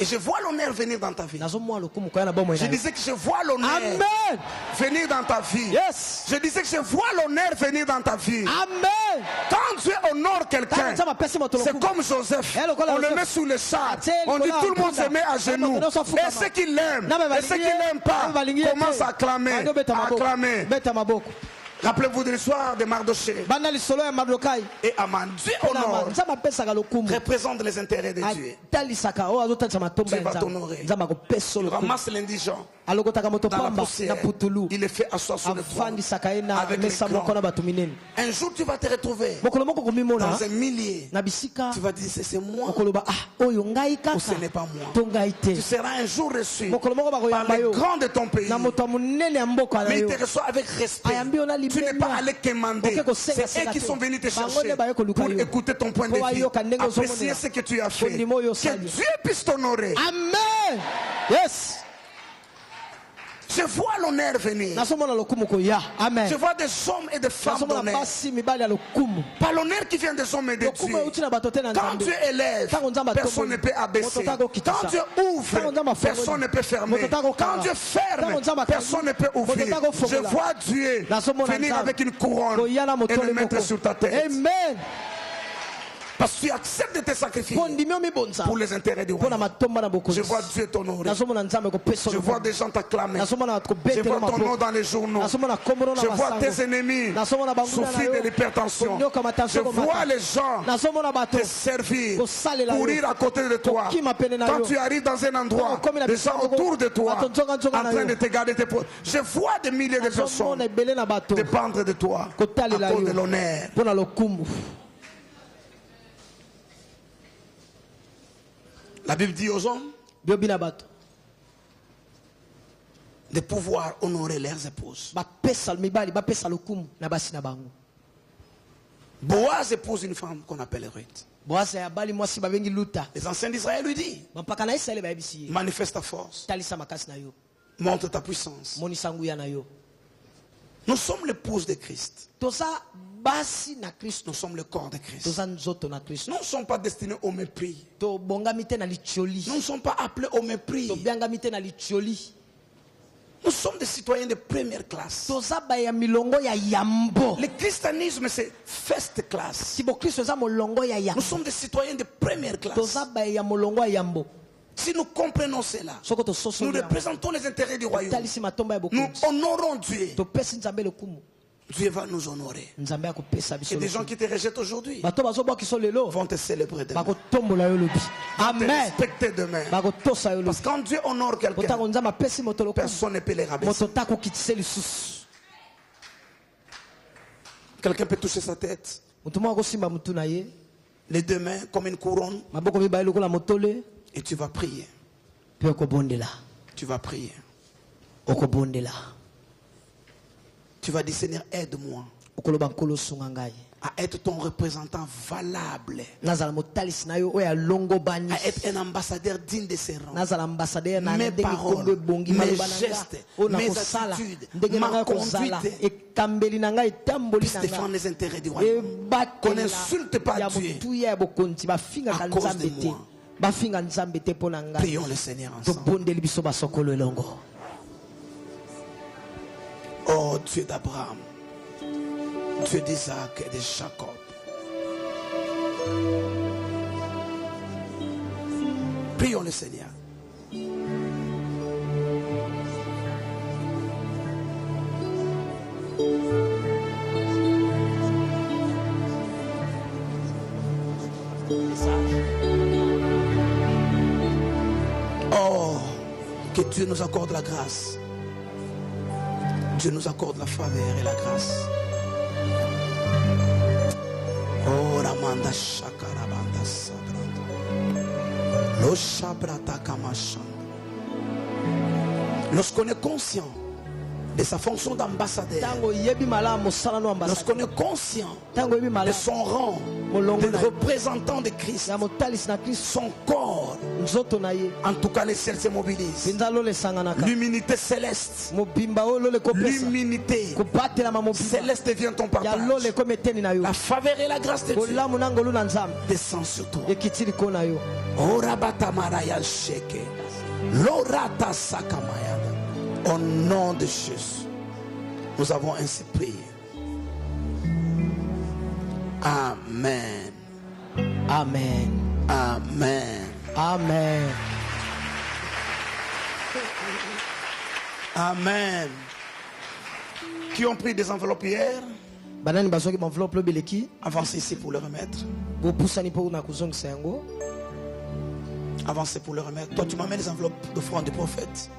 Et je vois l'honneur venir dans ta vie. Je disais que je vois l'honneur venir dans ta vie.
Yes.
Je disais que je vois l'honneur venir dans ta vie.
Amen.
Quand Dieu honore quelqu'un, c'est comme Joseph. On le met sous le char. On dit tout le monde se met à genoux. Et ceux qui l'aiment, et ceux qui l'aiment pas, commencent à acclamer. Acclamer. Rappelez-vous de l'histoire de Mardoché. Et Aman. Dieu honore représente les intérêts de Dieu. Dieu va t'honorer. Il ramasse l'indigent dans la poussière. Il les fait asseoir sur le trône avec les grands. Un jour tu vas te retrouver dans un millier. Tu vas dire c'est moi ou ce n'est pas moi. Tu seras un jour reçu par les grands de ton pays. Mais il te reçoit avec respect. Tu n'es pas allé commander. C'est eux qui sont venus te chercher pour écouter ton point de vue, apprécier ce que tu as fait. Que Dieu puisse t'honorer.
Amen. Yes.
Je vois l'honneur venir.
Amen.
Je vois des hommes et des femmes d'honneur. Pas l'honneur qui vient des hommes et de Dieu. Quand Dieu élève, personne ne peut abaisser. Quand Dieu ouvre, personne ne peut fermer. Quand Dieu ferme, personne ne peut ouvrir. Je vois Dieu venir avec une couronne et le mettre sur ta tête.
Amen.
Parce que tu acceptes de te sacrifier pour les intérêts du royaume. Je vois Dieu t'honorer. Je vois des gens t'acclamer. Je vois ton nom dans les journaux. Je vois tes ennemis souffrir de l'hypertension. Je vois les gens te servir, courir à côté de toi. Quand tu arrives dans un endroit, les gens autour de toi en train de te garder tes potes. Je vois des milliers de personnes dépendre de toi à cause de l'honneur. La Bible dit aux hommes de pouvoir honorer leurs épouses. Boaz épouse une femme qu'on appelle Ruth. Les anciens d'Israël lui disent manifeste ta force, montre ta puissance. Nous sommes l'épouse de Christ. Nous sommes le corps de Christ. Nous ne sommes pas destinés au mépris. Nous ne sommes pas appelés au mépris. Nous sommes des citoyens de première classe. Le christianisme, c'est first class. Nous sommes des citoyens de première classe. Si nous comprenons cela, nous représentons les intérêts du royaume. Nous honorons Dieu. Dieu va nous honorer. Et des gens qui te rejettent aujourd'hui vont te célébrer demain. Amen. Te respecter demain. Parce que quand Dieu honore quelqu'un, personne ne peut les rabaisser. Quelqu'un peut toucher sa tête. Les deux mains comme une couronne. Et tu vas prier. Tu vas prier. Tu vas dire Seigneur, aide-moi à être ton représentant valable, à être un ambassadeur digne de ses rangs. Mes paroles, mes gestes, mes attitudes, ma conduite puissent défendre les intérêts du royaume. Qu'on n'insulte pas Dieu à cause de moi. Prions le Seigneur ensemble. Oh Dieu d'Abraham, Dieu d'Isaac et de Jacob. Prions le Seigneur. Oh, que Dieu nous accorde la grâce. Dieu nous accorde la faveur et la grâce. Oh, Ramanda Shakarabanda Sagrada. Lo Shabrata Kamashanda. Lorsqu'on est conscient de sa fonction d'ambassadeur, lorsqu'on est conscient de son rang de représentant de Christ, son corps, en tout cas les ciels se mobilisent. L'humilité céleste, l'humilité céleste devient ton partage. La faveur et la grâce de Dieu descend sur toi. Au nom de Jésus, nous avons ainsi prié. Amen.
Amen.
Amen.
Amen.
Amen. Qui ont pris des enveloppes hier? Avancez ici pour le remettre. Avancez pour le remettre. Toi, tu m'amènes les enveloppes d'offrande du prophète.